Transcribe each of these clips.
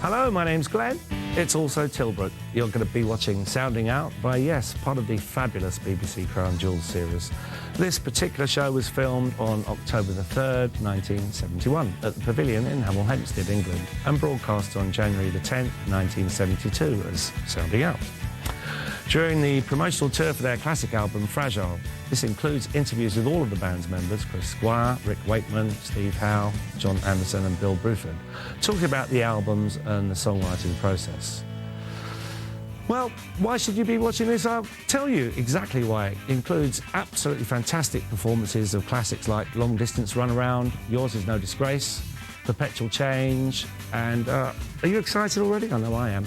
Hello, my name's Glenn. It's also Tilbrook. You're going to be watching Sounding Out by Yes, part of the fabulous BBC Crown Jewels series. This particular show was filmed on October the 3rd, 1971, at the Pavilion in Hemel, Hempstead, England, and broadcast on January the 10th, 1972 as Sounding Out. During the promotional tour for their classic album, Fragile, this includes interviews with all of the band's members, Chris Squire, Rick Wakeman, Steve Howe, John Anderson and Bill Bruford, talking about the albums and the songwriting process. Well, why should you be watching this? I'll tell you exactly why. It includes absolutely fantastic performances of classics like Long Distance Runaround, Yours Is No Disgrace, Perpetual Change, and are you excited already? I know I am.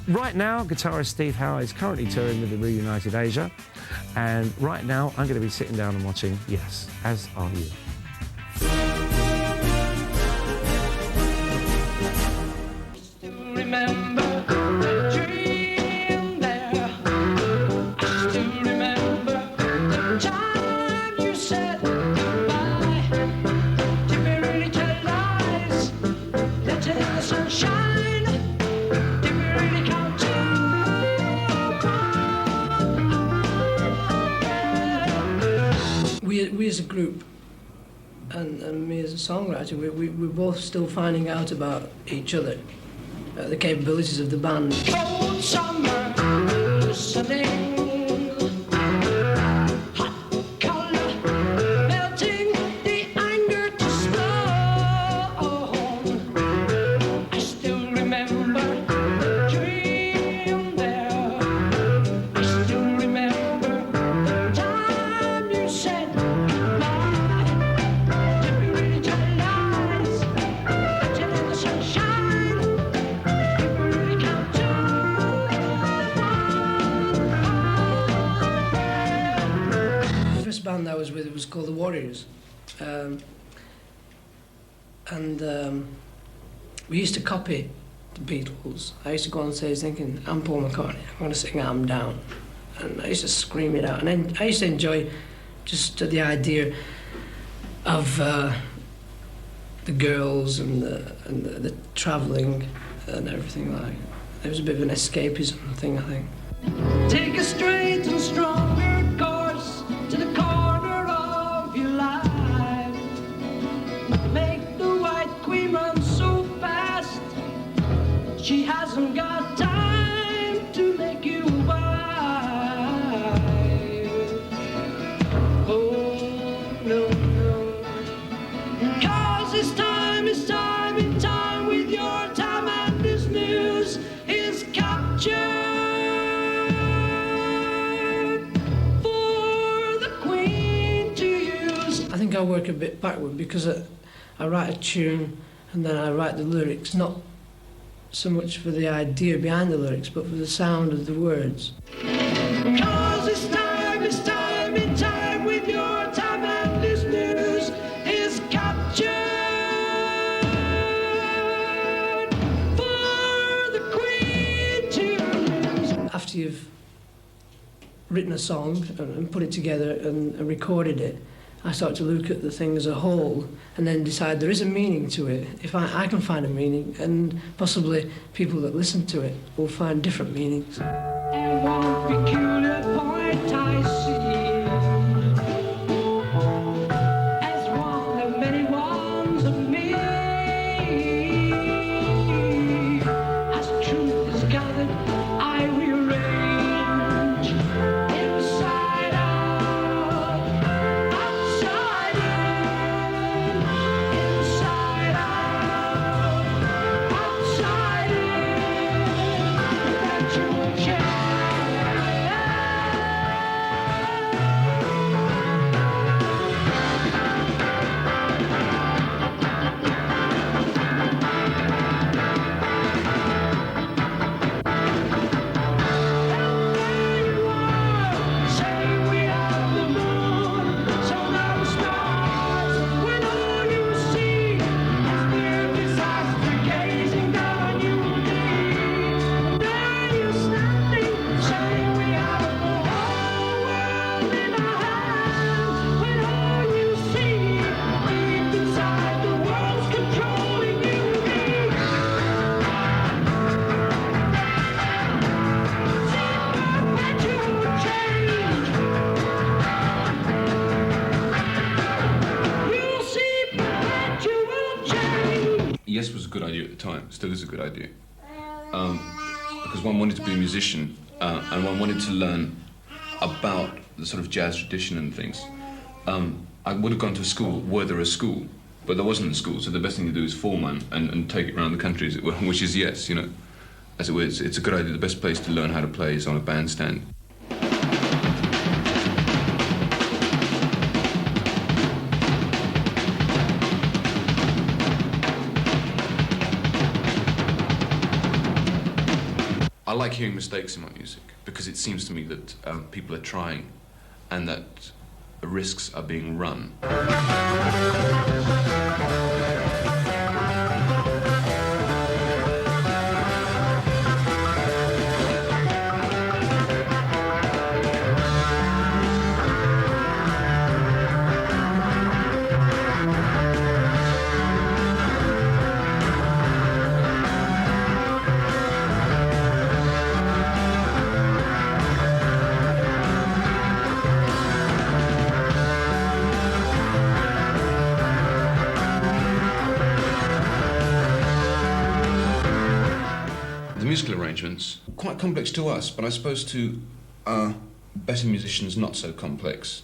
Right now, guitarist Steve Howe is currently touring with the Reunited Asia, and right now I'm going to be sitting down and watching Yes, as are you. We as a group and me as a songwriter, we're both still finding out about each other, the capabilities of the band. Cold summer, listening, hot color, melting the anger to stone. I still remember the dream there. I still remember the time you said band I was with, it was called the Warriors, we used to copy the Beatles. I used to go on stage thinking, I'm Paul McCartney, I'm going to sing I'm Down, and I used to scream it out, and then I used to enjoy just the idea of the girls and the travelling and everything like that. It was a bit of an escapism thing, I think. Take a straight and stronger course to the corner of your life. Make the White Queen run so fast, she hasn't got time to make you wife. Oh, no, no. 'Cause it's time in time with your time, and this news is captured. I think I work a bit backward because I write a tune and then I write the lyrics, not so much for the idea behind the lyrics, but for the sound of the words. 'Cause it's time in time with your time, and this news is captured for the Queen to use. After you've written a song and put it together and recorded it, I start to look at the thing as a whole and then decide there is a meaning to it. If I can find a meaning, and possibly people that listen to it will find different meanings. And one peculiar point I see as one of many ones of me. As truth is gathered, I rearrange inside out. Inside out, outside in, that you will change. Yes was a good idea at the time, still is a good idea. Because one wanted to be a musician and one wanted to learn about the sort of jazz tradition and things. I would have gone to a school, were there a school, but there wasn't a school, so the best thing to do is form one and take it around the country, as it were, which is Yes, you know. As it were, it's a good idea. The best place to learn how to play is on a bandstand. I like hearing mistakes in my music because it seems to me that people are trying and that risks are being run. Musical arrangements, quite complex to us, but I suppose to better musicians not so complex.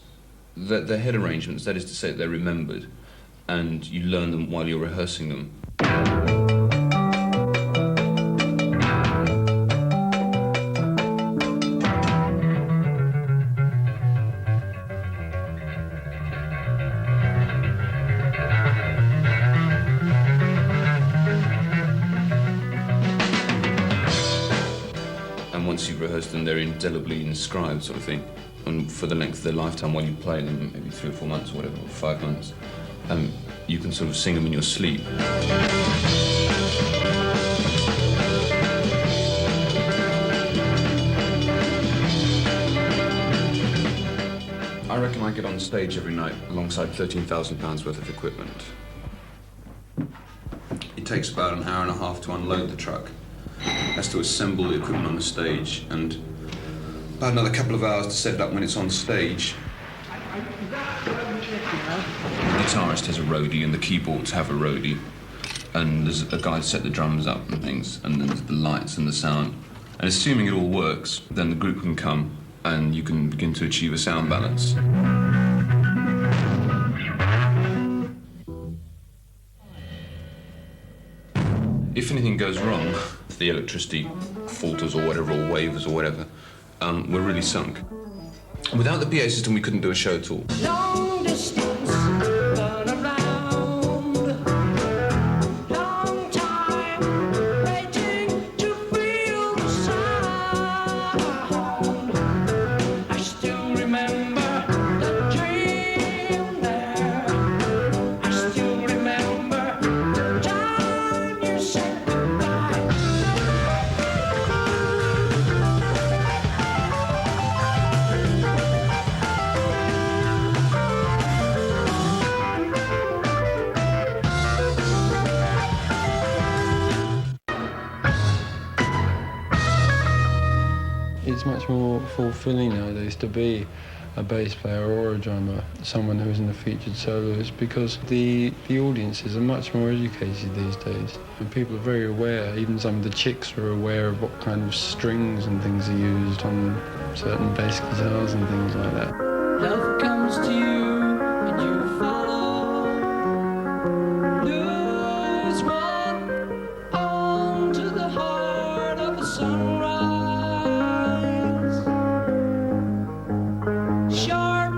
They're head arrangements, that is to say they're remembered, and you learn them while you're rehearsing them. Once you've rehearsed them, they're indelibly inscribed, sort of thing. And for the length of their lifetime, while you play them, maybe 3 or 4 months or whatever, or 5 months, you can sort of sing them in your sleep. I reckon I get on stage every night alongside £13,000 worth of equipment. It takes about an hour and a half to unload the truck. Has to assemble the equipment on the stage, and about another couple of hours to set it up when it's on stage. The guitarist has a roadie and the keyboards have a roadie, and there's a guy to set the drums up and things, and then there's the lights and the sound. And assuming it all works, then the group can come and you can begin to achieve a sound balance. If anything goes wrong, if the electricity falters or whatever, or wavers or whatever, we're really sunk. Without the PA system, we couldn't do a show at all. Long distance, run around. Long time, waiting to feel the sound. I still remember the dream there. I still remember the time you said goodbye. It's much more fulfilling nowadays to be a bass player or a drummer, someone who's in a featured soloist, because the audiences are much more educated these days. And people are very aware, even some of the chicks are aware of what kind of strings and things are used on certain bass guitars and things like that. Love comes to you and you follow. Lose one onto the heart of the sunrise. Sharp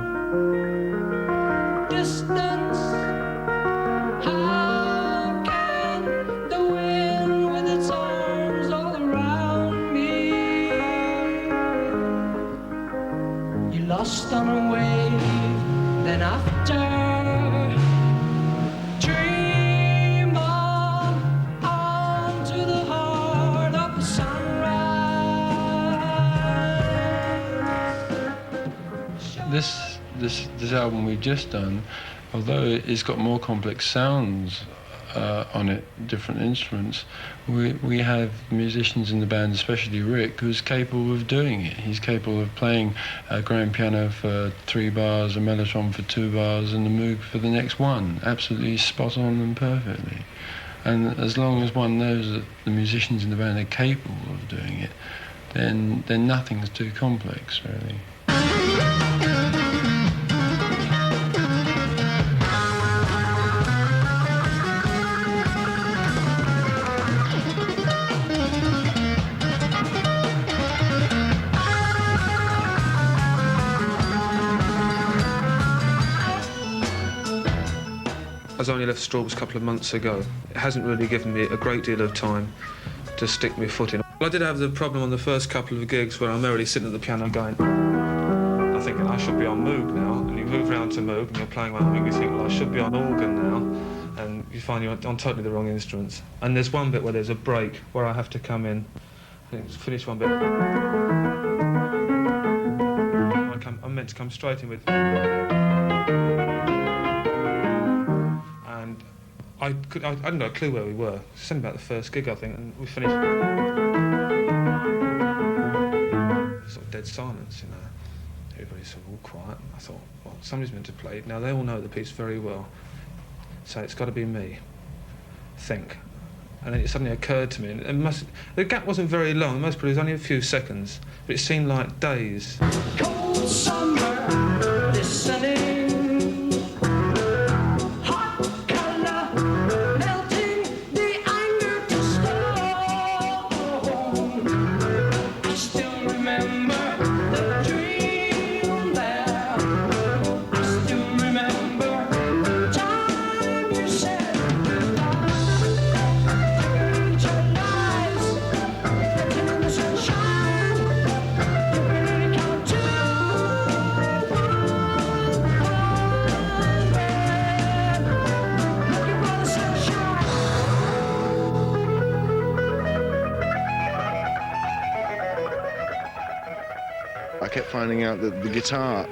distance. How can the wind with its arms all around me? You lost on a wave, then after, dream on to the heart of the sunrise. This album we've just done, although it's got more complex sounds on it, different instruments, we have musicians in the band, especially Rick, who's capable of doing it. He's capable of playing a grand piano for 3 bars, a mellotron for 2 bars, and the Moog for the next one, absolutely spot on and perfectly. And as long as one knows that the musicians in the band are capable of doing it, then nothing's too complex, really. I only left Strawbs a couple of months ago. It hasn't really given me a great deal of time to stick my foot in. I did have the problem on the first couple of gigs where I'm merrily sitting at the piano going, I'm thinking I should be on Moog now, and you move round to Moog and you're playing around Moog, you think, well, I should be on organ now, and you find you're on totally the wrong instruments. And there's one bit where there's a break where I have to come in and finish one bit. I'm meant to come straight in with... I hadn't got a clue where we were. It's only about the first gig, I think, and we finished. Sort of dead silence, you know. Everybody's sort of all quiet. I thought, well, somebody's meant to play it. Now, they all know the piece very well. So it's got to be me. Think. And then it suddenly occurred to me, and the gap wasn't very long, most probably it was only a few seconds, but it seemed like days. Cold summer, listening. I kept finding out that the guitar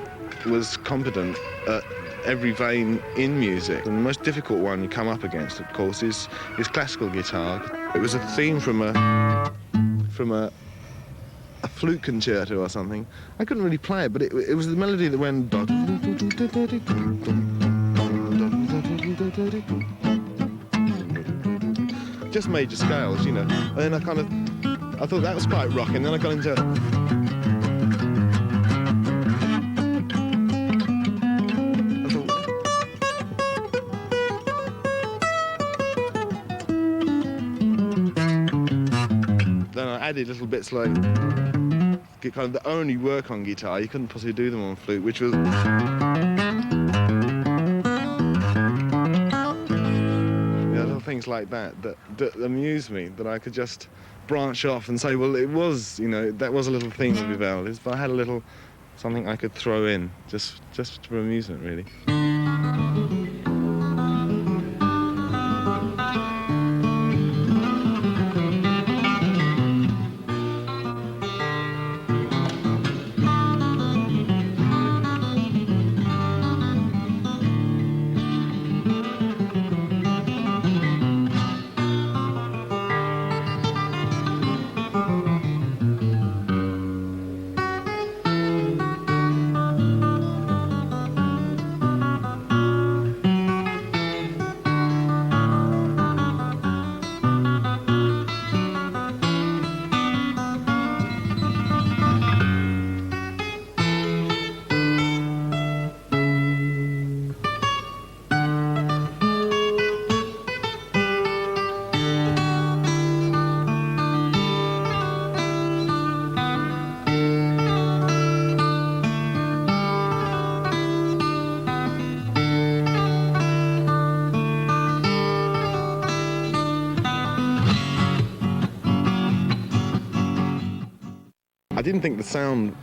was competent at every vein in music. And the most difficult one you come up against, of course, is classical guitar. It was a theme from a flute concerto or something. I couldn't really play it, but it was the melody that went... just major scales, you know. And then I thought that was quite rocking. Then I got into... added little bits like kind of that only work on guitar. You couldn't possibly do them on flute, which was little things like that amused me, that I could just branch off and say, well, it was, you know, that was a little theme of Vivaldi's, but I had a little something I could throw in just for amusement, really. I didn't think the sound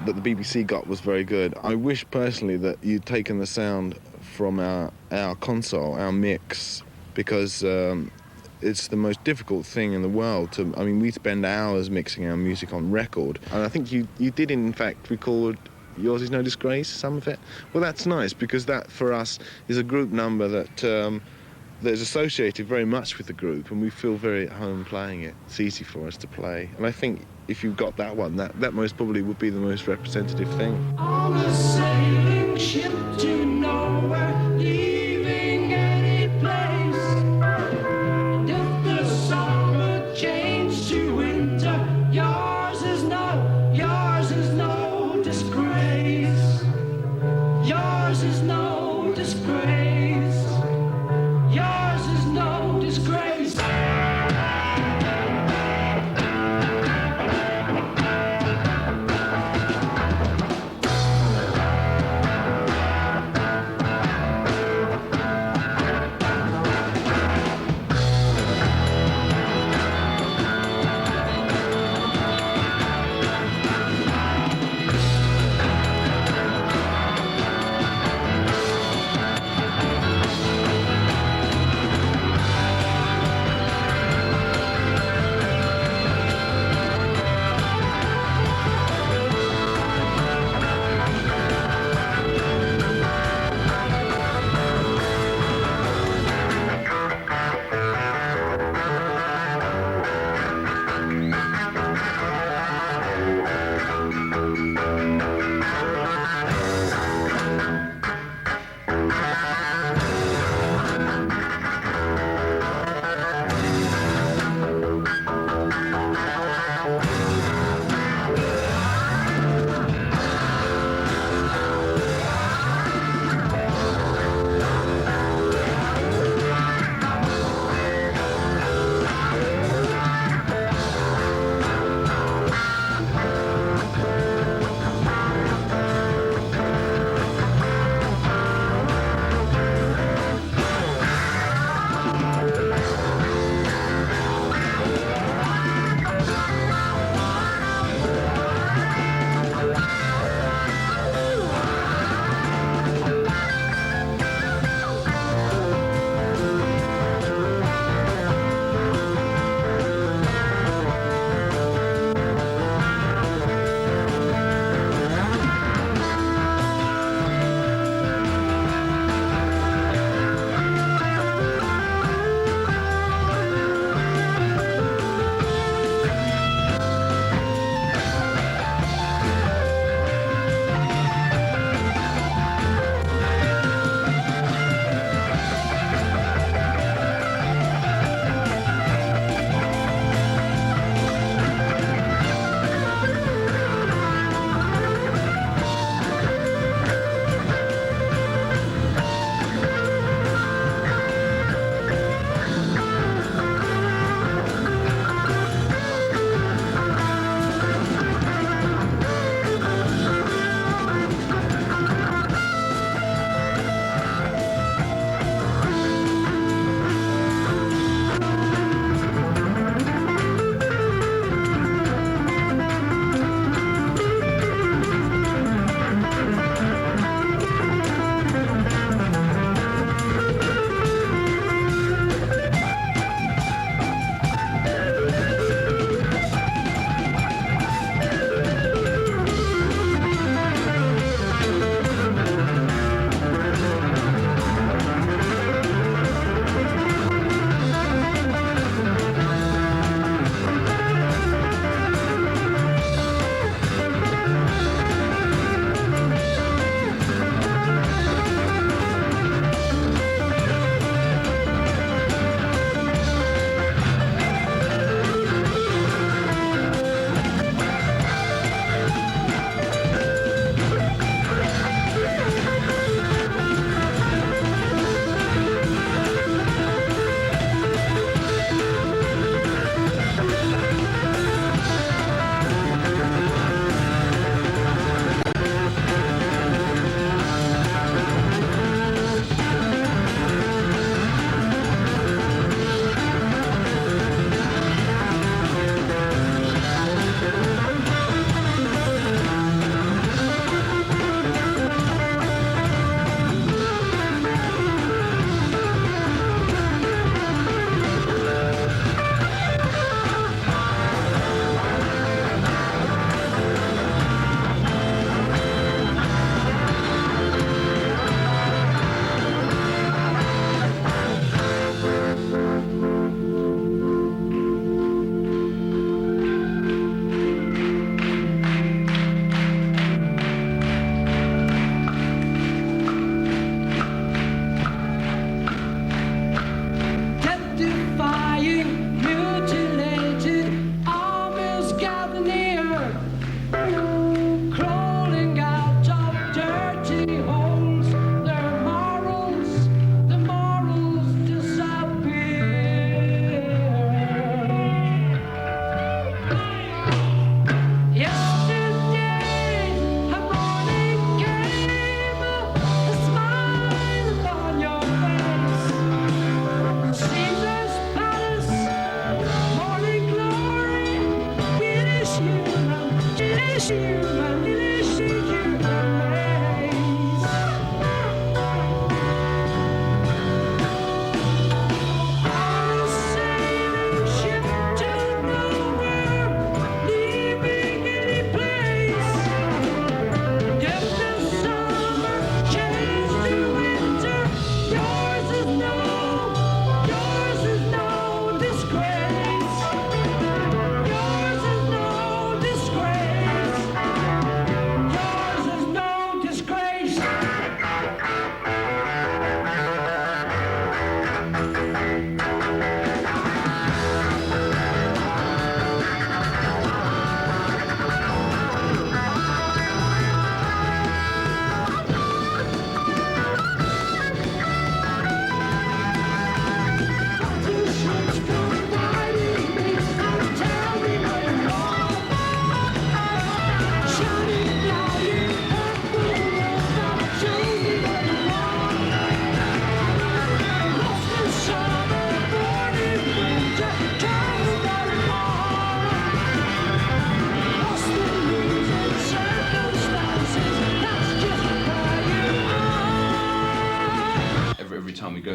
that the BBC got was very good. I wish personally that you'd taken the sound from our console, our mix, because it's the most difficult thing in the world to... I mean, we spend hours mixing our music on record, and I think you did in fact record Yours Is No Disgrace, some of it. Well, that's nice, because that for us is a group number that is associated very much with the group, and we feel very at home playing it. It's easy for us to play, and I think if you've got that one, that most probably would be the most representative thing. On a sailing ship to nowhere, leaving any place.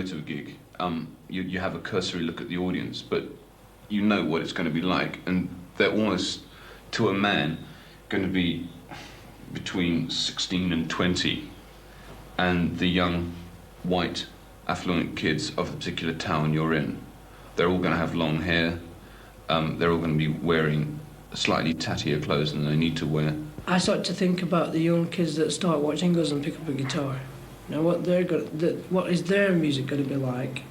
to a gig, you have a cursory look at the audience, but you know what it's going to be like, and they're almost, to a man, going to be between 16 and 20, and the young, white, affluent kids of the particular town you're in, they're all going to have long hair, they're all going to be wearing slightly tattier clothes than they need to wear. I start to think about the young kids that start watching us and pick up a guitar. Now, what is their music going to be like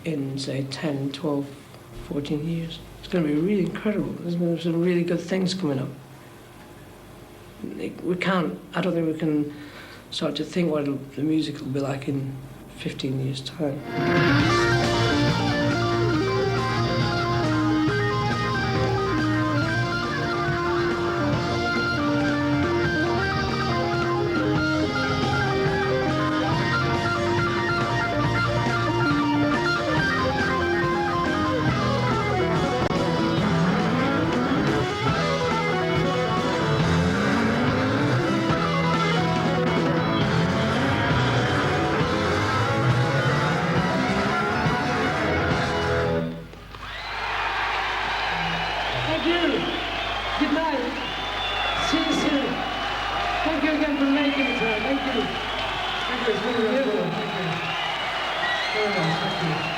in, say, 10, 12, 14 years? It's going to be really incredible. There's going to be some really good things coming up. I don't think we can start to think what the music will be like in 15 years' time. Thank you. Good night. See you soon. Thank you again for making it tonight. Thank you. Thank you. It's really beautiful. Thank you. Very nice. Thank you.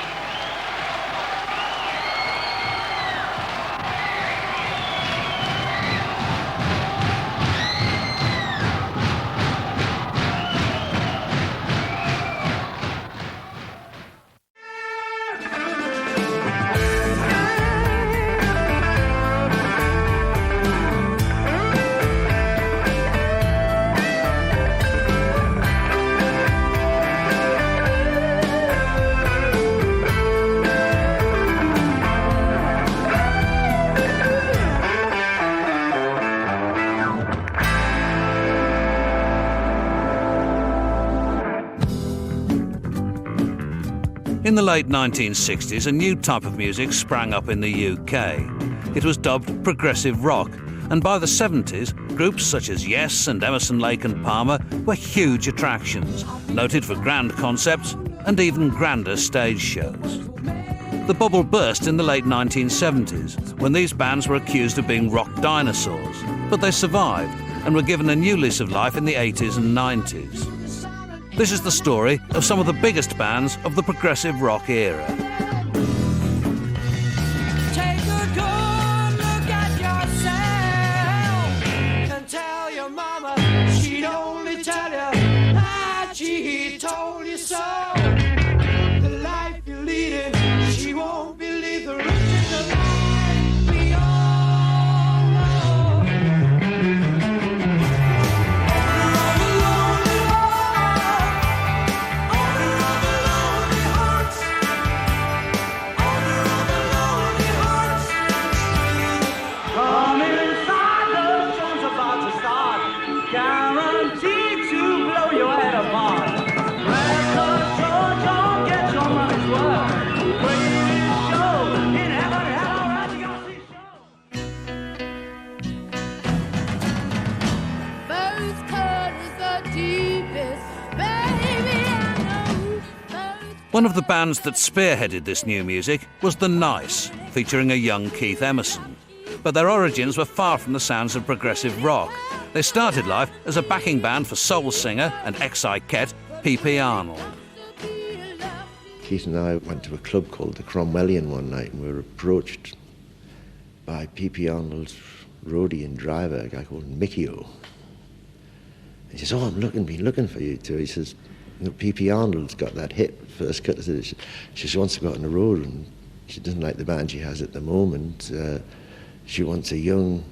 In the late 1960s, a new type of music sprang up in the UK. It was dubbed progressive rock, and by the 70s, groups such as Yes and Emerson, Lake and Palmer were huge attractions, noted for grand concepts and even grander stage shows. The bubble burst in the late 1970s, when these bands were accused of being rock dinosaurs, but they survived and were given a new lease of life in the 80s and 90s. This is the story of some of the biggest bands of the progressive rock era. Take a good look at yourself and tell your mama she'd only tell you that she told you so. The life you're leading, she won't believe the riches of life we all know. One of the bands that spearheaded this new music was The Nice, featuring a young Keith Emerson. But their origins were far from the sounds of progressive rock. They started life as a backing band for soul singer and ex-Ikette, P.P. Arnold. Keith and I went to a club called the Cromwellian one night, and we were approached by P.P. Arnold's roadie and driver, a guy called Mickey O. He says, "Oh, been looking for you two." He says, P.P. Arnold's got that hit, First Cut. She wants to go out on the road, and she doesn't like the band she has at the moment. She wants a young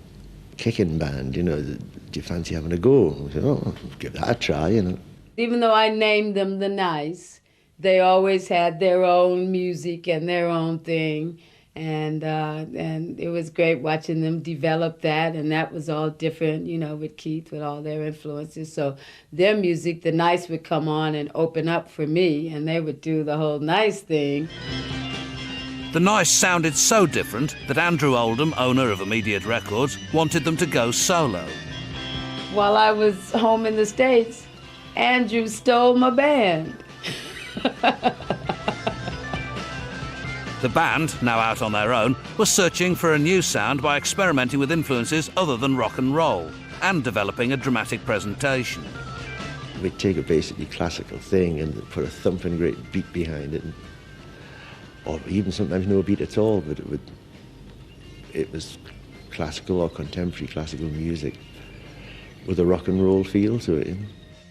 kicking band, you know. Do you fancy having a go? I said, "Oh, give that a try, you know." Even though I named them The Nice, they always had their own music and their own thing. And it was great watching them develop that, and that was all different, you know, with Keith, with all their influences. So their music, The Nice, would come on and open up for me, and they would do the whole Nice thing. The Nice sounded so different that Andrew Oldham, owner of Immediate Records, wanted them to go solo. While I was home in the States, Andrew stole my band. The band, now out on their own, was searching for a new sound by experimenting with influences other than rock and roll and developing a dramatic presentation. We'd take a basically classical thing and put a thumping great beat behind it, or even sometimes no beat at all, but it was classical or contemporary classical music with a rock and roll feel to it.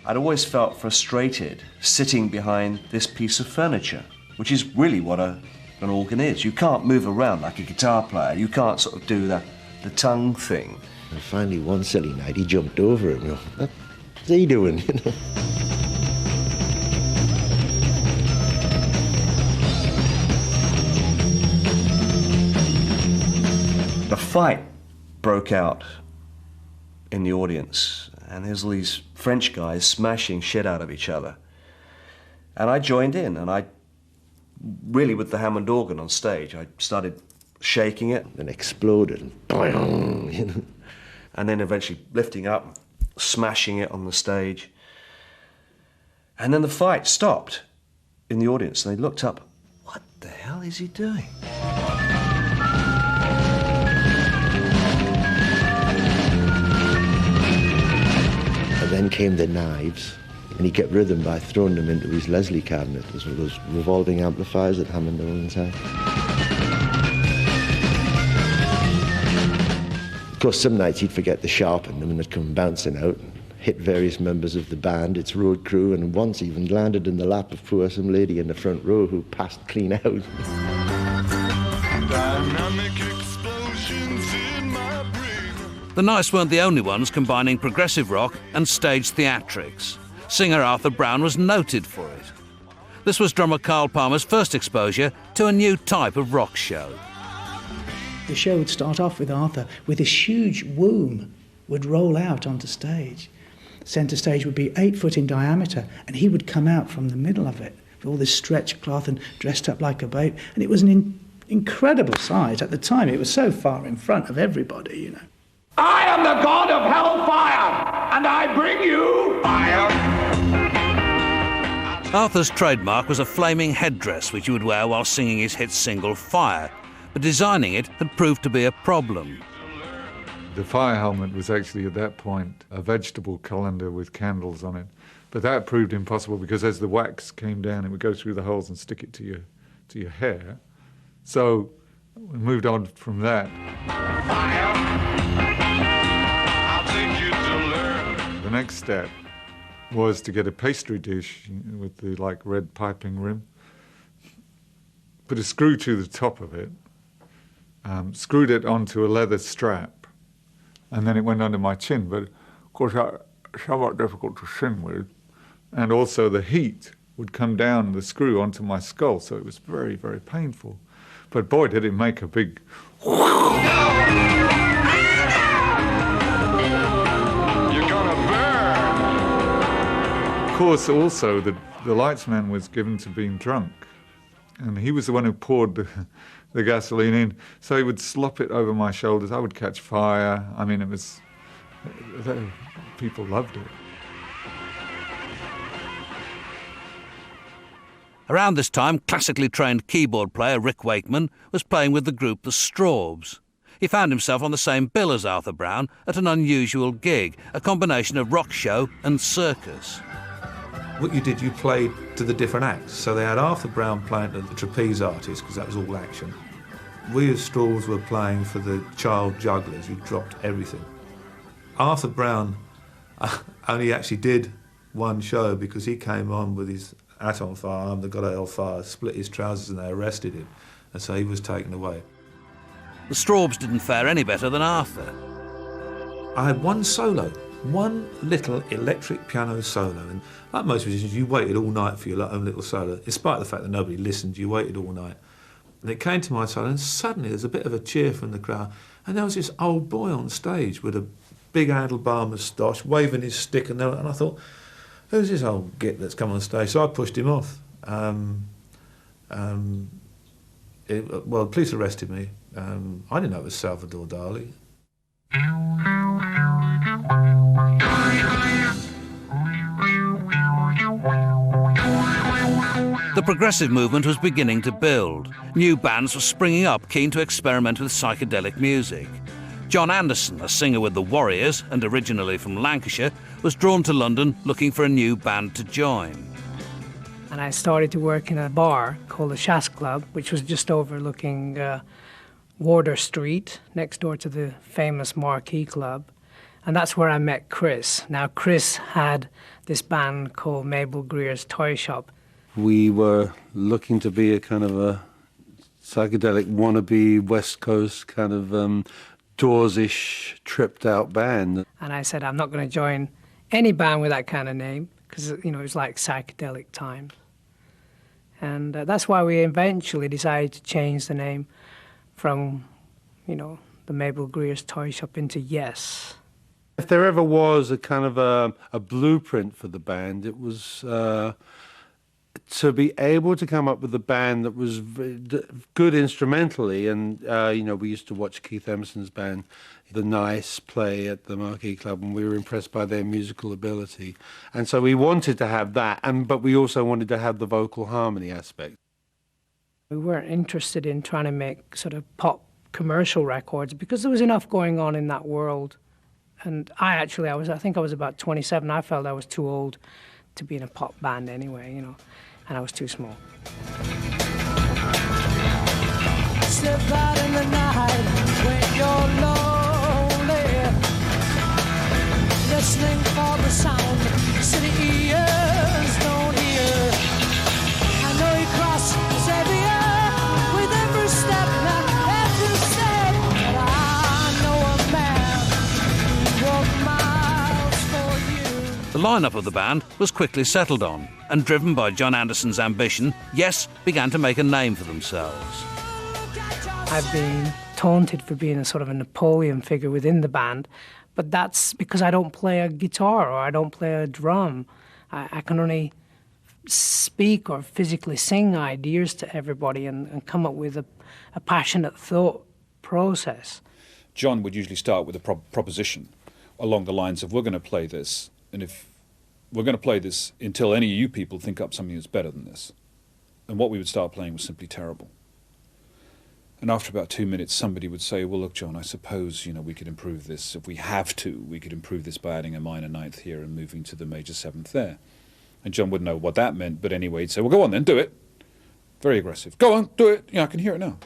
I'd always felt frustrated sitting behind this piece of furniture, which is really what an organ is. You can't move around like a guitar player. You can't sort of do the tongue thing. And finally, one silly night, he jumped over it and went, "What's he doing?" You know? The fight broke out in the audience, and there's all these French guys smashing shit out of each other. And I joined in, and I really, with the Hammond organ on stage, I started shaking it. And exploded, and boing, you know. And then eventually lifting up, smashing it on the stage. And then the fight stopped in the audience, and they looked up. What the hell is he doing? And then came the knives, and he kept rhythm by throwing them into his Leslie cabinet, as well as revolving amplifiers that Hammond organs had. Of course, some nights he'd forget to sharpen them, and they'd come bouncing out and hit various members of the band, its road crew, and once even landed in the lap of poor some lady in the front row who passed clean out. Dynamic explosions in my brain. The Knights weren't the only ones combining progressive rock and stage theatrics. Singer Arthur Brown was noted for it. This was drummer Carl Palmer's first exposure to a new type of rock show. The show would start off with Arthur with this huge womb would roll out onto stage. Centre stage would be 8 foot in diameter, and he would come out from the middle of it with all this stretch cloth and dressed up like a babe. And it was an incredible sight. At the time, it was so far in front of everybody, you know. I am the god of hellfire, and I bring you fire. Arthur's trademark was a flaming headdress which he would wear while singing his hit single Fire, but designing it had proved to be a problem. The fire helmet was actually at that point a vegetable colander with candles on it, but that proved impossible because as the wax came down, it would go through the holes and stick it to your hair. So we moved on from that. Fire. I'll take you to learn. The next step was to get a pastry dish with the red piping rim, put a screw to the top of it, screwed it onto a leather strap, and then it went under my chin, but of course it's somewhat difficult to sing with. And also the heat would come down the screw onto my skull, so it was very, very painful. But boy, did it make a big... You're gonna burn! Of course, also, the lightsman was given to being drunk, and he was the one who poured the gasoline in, so he would slop it over my shoulders. I would catch fire. I mean, people loved it. Around this time, classically trained keyboard player Rick Wakeman was playing with the group The Strawbs. He found himself on the same bill as Arthur Brown at an unusual gig, a combination of rock show and circus. What you did, you played to the different acts. So they had Arthur Brown playing to the trapeze artists, because that was all action. We as Strawbs were playing for the child jugglers who dropped everything. Arthur Brown only actually did one show because he came on with his hat on fire, I'm the god of hellfire, split his trousers and they arrested him. And so he was taken away. The Strawbs didn't fare any better than Arthur. I had one solo, one little electric piano solo, and like most musicians, you waited all night for your own little solo. In spite of the fact that nobody listened, you waited all night. And it came to my solo, and suddenly there's a bit of a cheer from the crowd, and there was this old boy on stage with a big handlebar moustache, waving his stick, and I thought, who's this old git that's come on stage? So I pushed him off. Well, the police arrested me. I didn't know it was Salvador Dali. The progressive movement was beginning to build. New bands were springing up, keen to experiment with psychedelic music. John Anderson, a singer with the Warriors and originally from Lancashire, was drawn to London looking for a new band to join. And I started to work in a bar called the Shask Club, which was just overlooking Wardour Street, next door to the famous Marquee Club. And that's where I met Chris. Now, Chris had this band called Mabel Greer's Toy Shop. We were looking to be a kind of a psychedelic wannabe West Coast kind of Doors-ish, tripped-out band. And I said, I'm not going to join any band with that kind of name, because, you know, it was like psychedelic times. And that's why we eventually decided to change the name from, you know, the Mabel Greer's Toy Shop into Yes. If there ever was a kind of a blueprint for the band, it was to be able to come up with a band that was good instrumentally. And, you know, we used to watch Keith Emerson's band, The Nice, play at the Marquee Club, and we were impressed by their musical ability. And so we wanted to have that, but we also wanted to have the vocal harmony aspect. We weren't interested in trying to make sort of pop commercial records because there was enough going on in that world. And I think I was about 27. I felt I was too old to be in a pop band anyway, you know, and I was too small. Step out in the night when you're lonely, listening for the sound city ears don't hear. I know you cross Xavier with every step that you step, but I know a man who walked miles for you. The lineup of the band was quickly settled on, and driven by John Anderson's ambition, Yes began to make a name for themselves. I've been taunted for being a sort of a Napoleon figure within the band, but that's because I don't play a guitar or I don't play a drum. I can only speak or physically sing ideas to everybody and come up with a passionate thought process. John would usually start with a proposition along the lines of, we're going to play this, and if we're going to play this until any of you people think up something that's better than this. And what we would start playing was simply terrible. And after about 2 minutes, somebody would say, well, look, John, I suppose, you know, we could improve this. If we have to, we could improve this by adding a minor ninth here and moving to the major seventh there. And John wouldn't know what that meant, but anyway, he'd say, well, go on then, do it. Very aggressive. Go on, do it. Yeah, I can hear it now.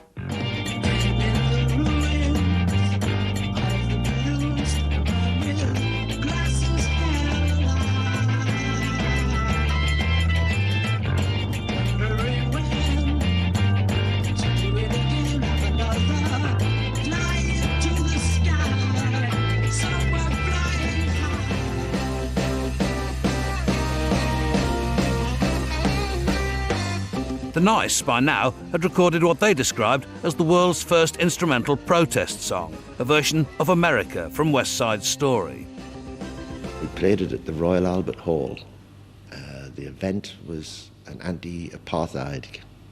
The Nice, by now, had recorded what they described as the world's first instrumental protest song, a version of America from West Side Story. We played it at the Royal Albert Hall. The event was an anti-apartheid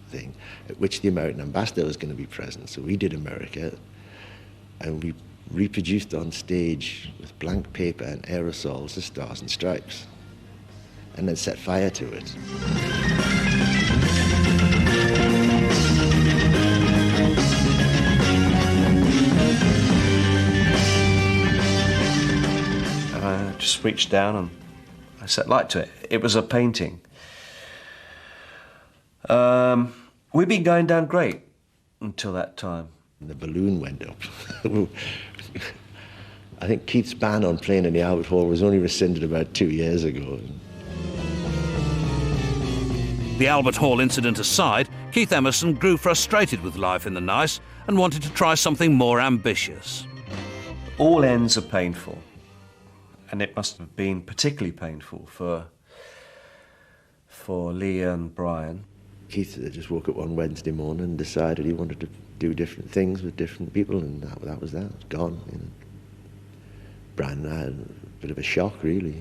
thing, at which the American ambassador was going to be present. So we did America, and we reproduced on stage with blank paper and aerosols the Stars and Stripes, and then set fire to it. I just reached down and I set light to it. It was a painting. We'd been going down great until that time. The balloon went up. I think Keith's ban on playing in the Albert Hall was only rescinded about 2 years ago. The Albert Hall incident aside, Keith Emerson grew frustrated with life in the Nice and wanted to try something more ambitious. All ends are painful, and it must have been particularly painful for Lee and Brian. Keith just woke up one Wednesday morning and decided he wanted to do different things with different people, and that was that. It was gone. You know. Brian had a bit of a shock, really.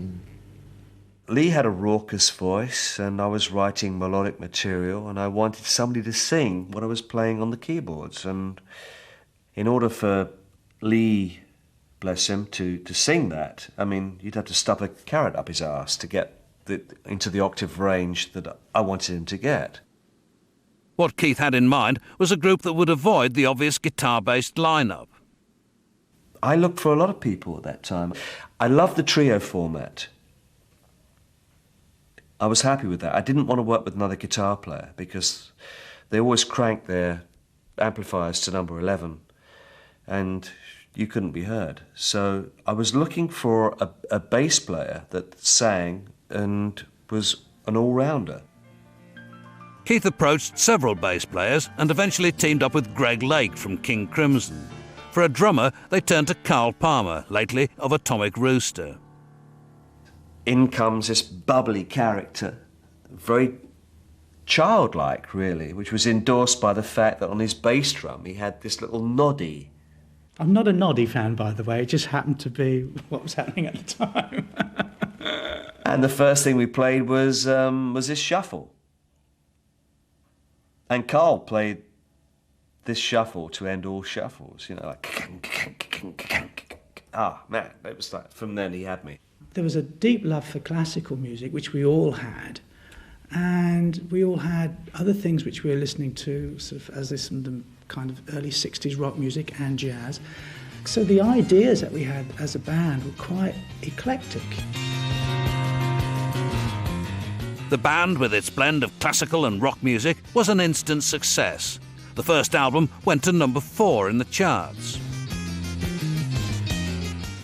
Lee had a raucous voice, and I was writing melodic material, and I wanted somebody to sing what I was playing on the keyboards. And in order for Lee, bless him, to sing that, I mean, you'd have to stuff a carrot up his arse to get into the octave range that I wanted him to get. What Keith had in mind was a group that would avoid the obvious guitar-based lineup. I looked for a lot of people at that time. I loved the trio format. I was happy with that. I didn't want to work with another guitar player because they always cranked their amplifiers to number 11 and you couldn't be heard. So I was looking for a bass player that sang and was an all-rounder. Keith approached several bass players and eventually teamed up with Greg Lake from King Crimson. For a drummer, they turned to Carl Palmer, lately of Atomic Rooster. In comes this bubbly character, very childlike, really, which was endorsed by the fact that on his bass drum he had this little noddy. I'm not a noddy fan, by the way. It just happened to be what was happening at the time. And the first thing we played was this shuffle. And Carl played this shuffle to end all shuffles, you know, like... Ah, man, it was like, from then he had me. There was a deep love for classical music, which we all had. And we all had other things which we were listening to, sort of as this kind of early 60s rock music and jazz. So the ideas that we had as a band were quite eclectic. The band, with its blend of classical and rock music, was an instant success. The first album went to number 4 in the charts.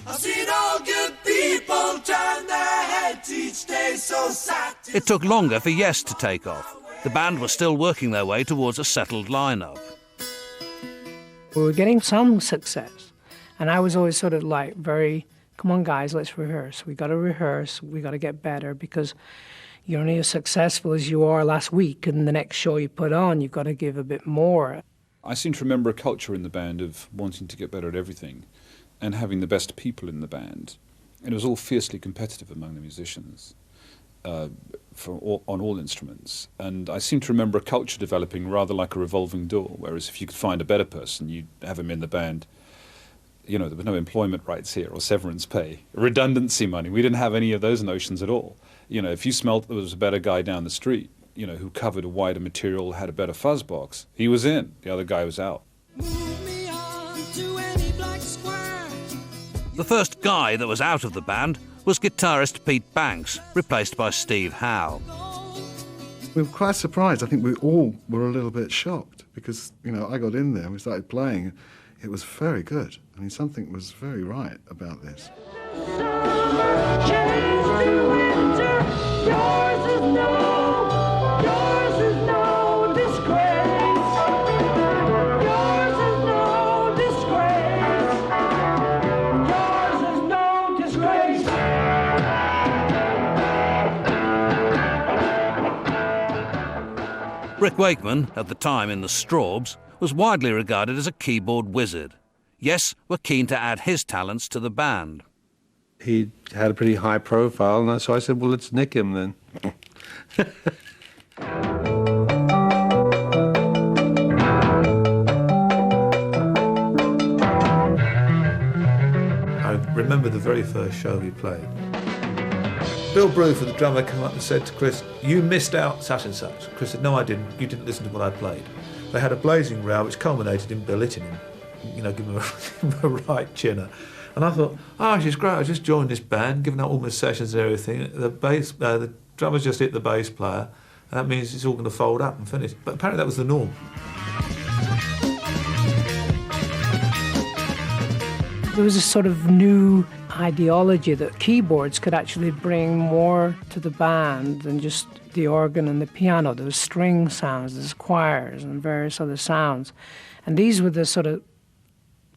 I've seen all good people turn their heads each day so satisfied. It took longer for Yes to take off. The band was still working their way towards a settled lineup. We were getting some success, and I was always sort of like very, come on guys, let's rehearse. We got to rehearse, we got to get better, because you're only as successful as you are last week, and the next show you put on, you've got to give a bit more. I seem to remember a culture in the band of wanting to get better at everything and having the best people in the band. And it was all fiercely competitive among the musicians on all instruments. And I seem to remember a culture developing rather like a revolving door, whereas if you could find a better person, you'd have him in the band. You know, there was no employment rights here or severance pay, redundancy money. We didn't have any of those notions at all. You know, if you smelt there was a better guy down the street, you know, who covered a wider material, had a better fuzz box, he was in, the other guy was out. The first guy that was out of the band was guitarist Pete Banks, replaced by Steve Howe. We were quite surprised. I think we all were a little bit shocked because, you know, I got in there and we started playing. It was very good. I mean, something was very right about this. Rick Wakeman, at the time in the Strawbs, was widely regarded as a keyboard wizard. Yes were keen to add his talents to the band. He had a pretty high profile, and so I said, well, let's nick him then. I remember the very first show we played. Bill Bruford, the drummer, came up and said to Chris, "You missed out such and such." Chris said, "No, I didn't. You didn't listen to what I played." They had a blazing row, which culminated in Bill hitting him, you know, giving him a right chinner. And I thought, oh, she's great. I just joined this band, giving out all my sessions and everything. The drummer's just hit the bass player, and that means it's all going to fold up and finish. But apparently that was the norm. There was a sort of new ideology that keyboards could actually bring more to the band than just the organ and the piano. There was string sounds, there's choirs and various other sounds. And these were the sort of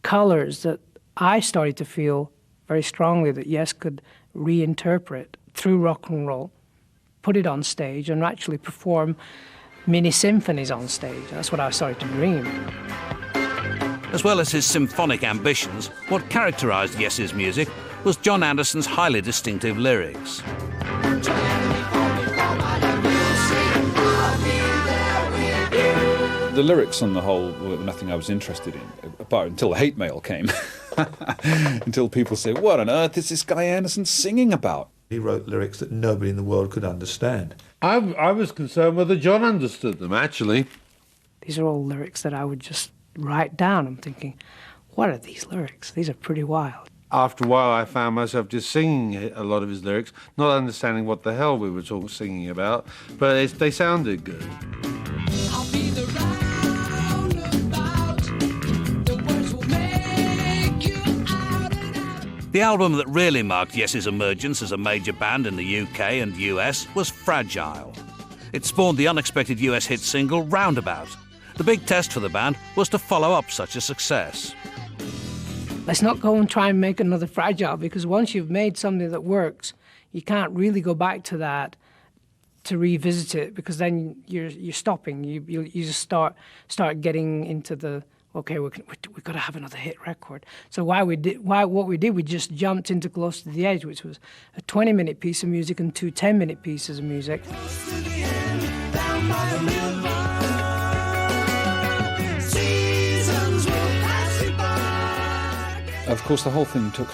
colours that I started to feel very strongly that Yes could reinterpret through rock and roll, put it on stage and actually perform mini symphonies on stage. That's what I started to dream. As well as his symphonic ambitions, what characterised Yes's music was John Anderson's highly distinctive lyrics. The lyrics on the whole were nothing I was interested in, apart until the hate mail came. Until people said, what on earth is this guy Anderson singing about? He wrote lyrics that nobody in the world could understand. I was concerned whether John understood them, actually. These are all lyrics that I would just write down. I'm thinking, what are these lyrics? These are pretty wild. After a while, I found myself just singing a lot of his lyrics, not understanding what the hell we were singing about, but they sounded good. The album that really marked Yes's emergence as a major band in the UK and US was Fragile. It spawned the unexpected US hit single Roundabout. The big test for the band was to follow up such a success. Let's not go and try and make another Fragile, because once you've made something that works, you can't really go back to that to revisit it, because then you're stopping. You just start getting into the, okay, we've got to have another hit record. So what we did, we just jumped into Close to the Edge, which was a 20-minute piece of music and two 10-minute pieces of music. Of course, the whole thing took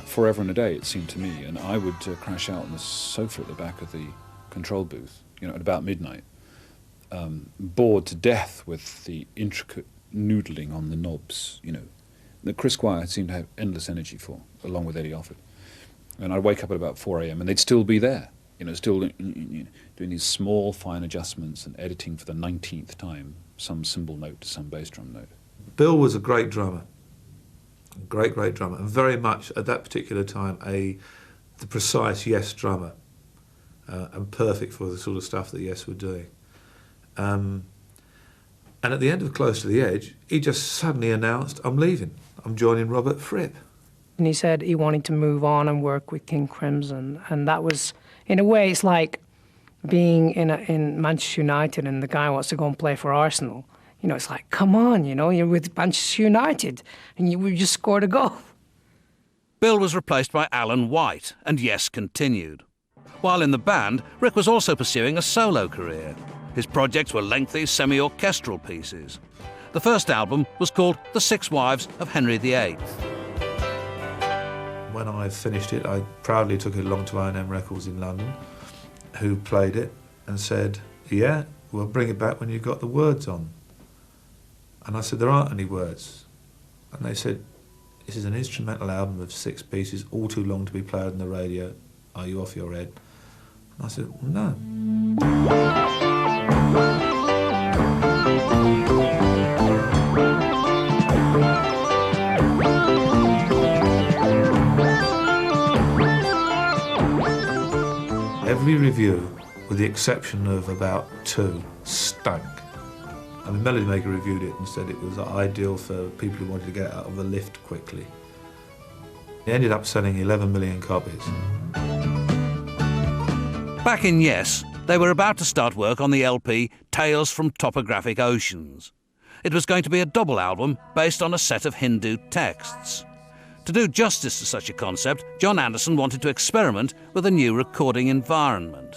forever and a day, it seemed to me, and I would crash out on the sofa at the back of the control booth, at about midnight, bored to death with the intricate noodling on the knobs, that Chris Squire seemed to have endless energy for, along with Eddie Offord. And I'd wake up at about 4 a.m. and they'd still be there, still doing these small, fine adjustments and editing for the 19th time some cymbal note to some bass drum note. Bill was a great drummer. Great drummer, and very much at that particular time the precise Yes drummer, and perfect for the sort of stuff that Yes were doing. And at the end of Close to the Edge, he just suddenly announced, I'm leaving, I'm joining Robert Fripp. And he said he wanted to move on and work with King Crimson, and that was, in a way, it's like being in Manchester United and the guy wants to go and play for Arsenal. It's like, come on, you're with Manchester United, and we just scored a goal. Bill was replaced by Alan White, and Yes continued. While in the band, Rick was also pursuing a solo career. His projects were lengthy, semi-orchestral pieces. The first album was called The Six Wives of Henry VIII. When I finished it, I proudly took it along to O&M Records in London, who played it and said, yeah, we'll bring it back when you've got the words on. And I said, there aren't any words. And they said, this is an instrumental album of 6 pieces, all too long to be played on the radio. Are you off your head? And I said, well, no. Every review, with the exception of about 2, stunk. I mean, Melody Maker reviewed it and said it was ideal for people who wanted to get out of a lift quickly. It ended up selling 11 million copies. Back in Yes, they were about to start work on the LP Tales from Topographic Oceans. It was going to be a double album based on a set of Hindu texts. To do justice to such a concept, John Anderson wanted to experiment with a new recording environment.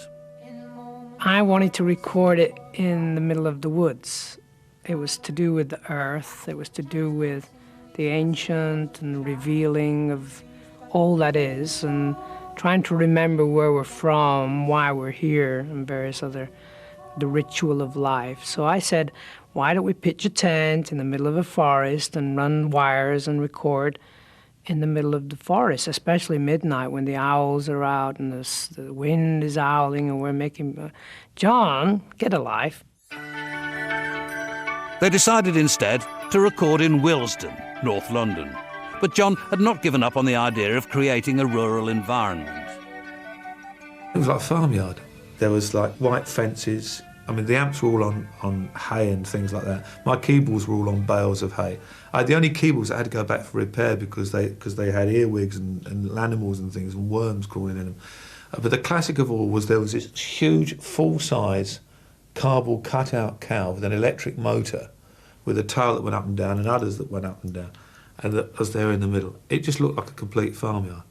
I wanted to record it in the middle of the woods. It was to do with the earth, it was to do with the ancient and revealing of all that is, and trying to remember where we're from, why we're here, and various other, the ritual of life. So I said, why don't we pitch a tent in the middle of a forest and run wires and record in the middle of the forest, especially midnight when the owls are out and the wind is howling and we're making... John, get a life. They decided instead to record in Willesden, North London. But John had not given up on the idea of creating a rural environment. It was like a farmyard. There was like white fences. I mean, the amps were all on hay and things like that. My keyboards were all on bales of hay. I had the only keyboards that had to go back for repair because they had earwigs and animals and things and worms crawling in them. But the classic of all was there was this huge full-size cardboard cut-out cow with an electric motor with a tail that went up and down and udders that went up and down, and that was there in the middle. It just looked like a complete farmyard.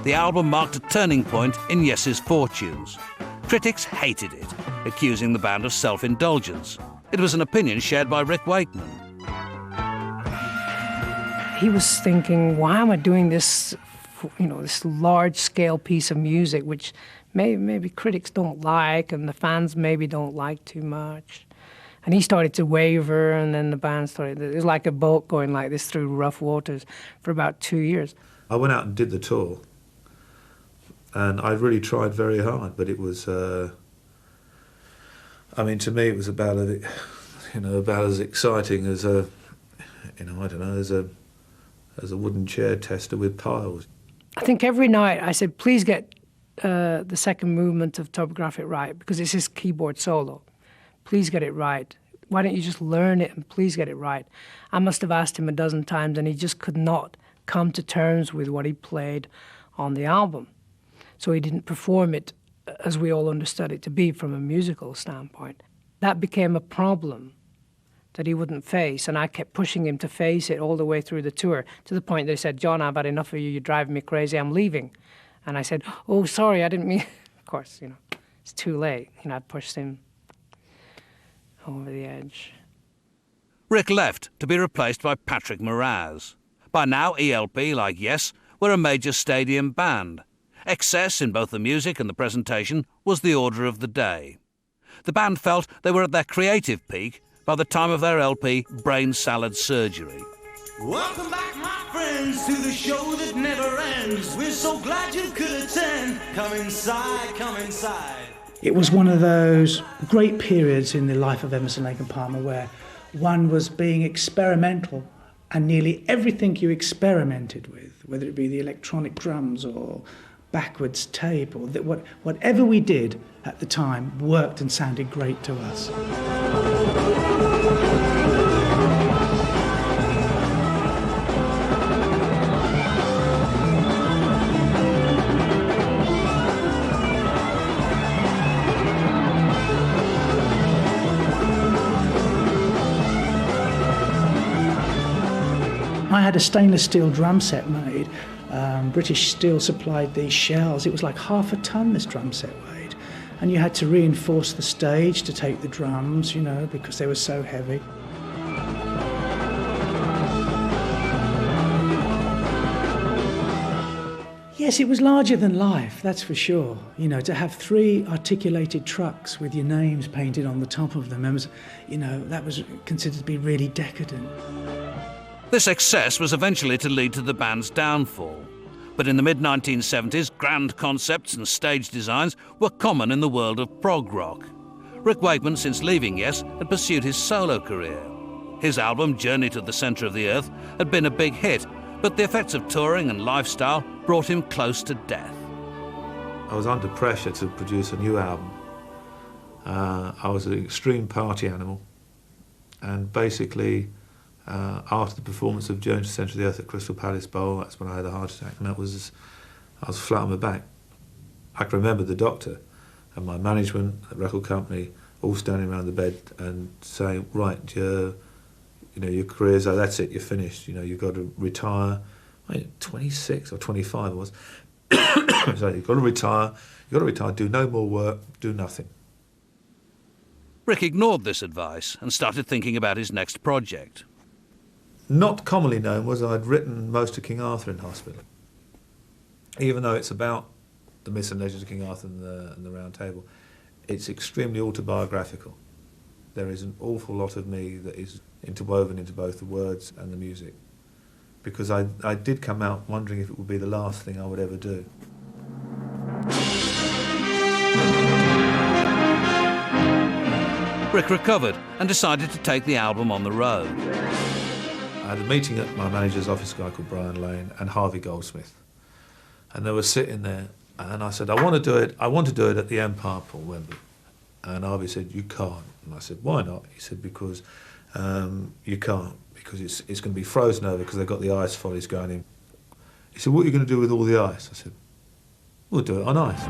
The album marked a turning point in Yes's fortunes. Critics hated it, accusing the band of self-indulgence. It was an opinion shared by Rick Wakeman. He was thinking, why am I doing this this large-scale piece of music, which maybe critics don't like, and the fans maybe don't like too much. And he started to waver, and then the band started. It was like a boat going like this through rough waters for about 2 years. I went out and did the tour, and I really tried very hard, but it was. I mean, to me, it was about as exciting as a, as a wooden chair tester with piles. I think every night I said, please get the second movement of Topographic right, because it's his keyboard solo. Please get it right. Why don't you just learn it and please get it right? I must have asked him a dozen times, and he just could not come to terms with what he played on the album. So he didn't perform it as we all understood it to be from a musical standpoint. That became a problem that he wouldn't face, and I kept pushing him to face it all the way through the tour, to the point they said, John, I've had enough of you, you're driving me crazy, I'm leaving. And I said, oh, sorry, I didn't mean... Of course, it's too late. I'd pushed him over the edge. Rick left to be replaced by Patrick Moraz. By now, ELP, like Yes, were a major stadium band. Excess in both the music and the presentation was the order of the day. The band felt they were at their creative peak by the time of their LP, Brain Salad Surgery. Welcome back, my friends, to the show that never ends. We're so glad you could attend. Come inside, come inside. It was one of those great periods in the life of Emerson, Lake and Palmer where one was being experimental, and nearly everything you experimented with, whether it be the electronic drums or backwards tape or whatever we did at the time, worked and sounded great to us. I had a stainless steel drum set made. British Steel supplied these shells. It was like 1/2 a ton this drum set weighed. And you had to reinforce the stage to take the drums, because they were so heavy. Yes, it was larger than life, that's for sure. To have 3 articulated trucks with your names painted on the top of them, that was considered to be really decadent. This excess was eventually to lead to the band's downfall. But in the mid-1970s, grand concepts and stage designs were common in the world of prog rock. Rick Wakeman, since leaving Yes, had pursued his solo career. His album, Journey to the Centre of the Earth, had been a big hit, but the effects of touring and lifestyle brought him close to death. I was under pressure to produce a new album. I was an extreme party animal, and basically after the performance of Journey to the Centre of the Earth at Crystal Palace Bowl, that's when I had a heart attack, and I was flat on my back. I can remember the doctor and my management, the record company, all standing around the bed and saying, right, your career's over, that's it, you're finished, you've got to retire. 26 or 25 I was. So you've got to retire, do no more work, do nothing. Rick ignored this advice and started thinking about his next project. Not commonly known was I'd written most of King Arthur in hospital. Even though it's about the myths and legends of King Arthur and the Round Table, it's extremely autobiographical. There is an awful lot of me that is interwoven into both the words and the music. Because I did come out wondering if it would be the last thing I would ever do. Rick recovered and decided to take the album on the road. I had a meeting at my manager's office, a guy called Brian Lane, and Harvey Goldsmith. And they were sitting there, and I said, I want to do it at the Empire, Paul, Wembley. And Harvey said, you can't. And I said, why not? He said, because you can't, because it's going to be frozen over because they've got the ice follies going in. He said, what are you going to do with all the ice? I said, we'll do it on ice.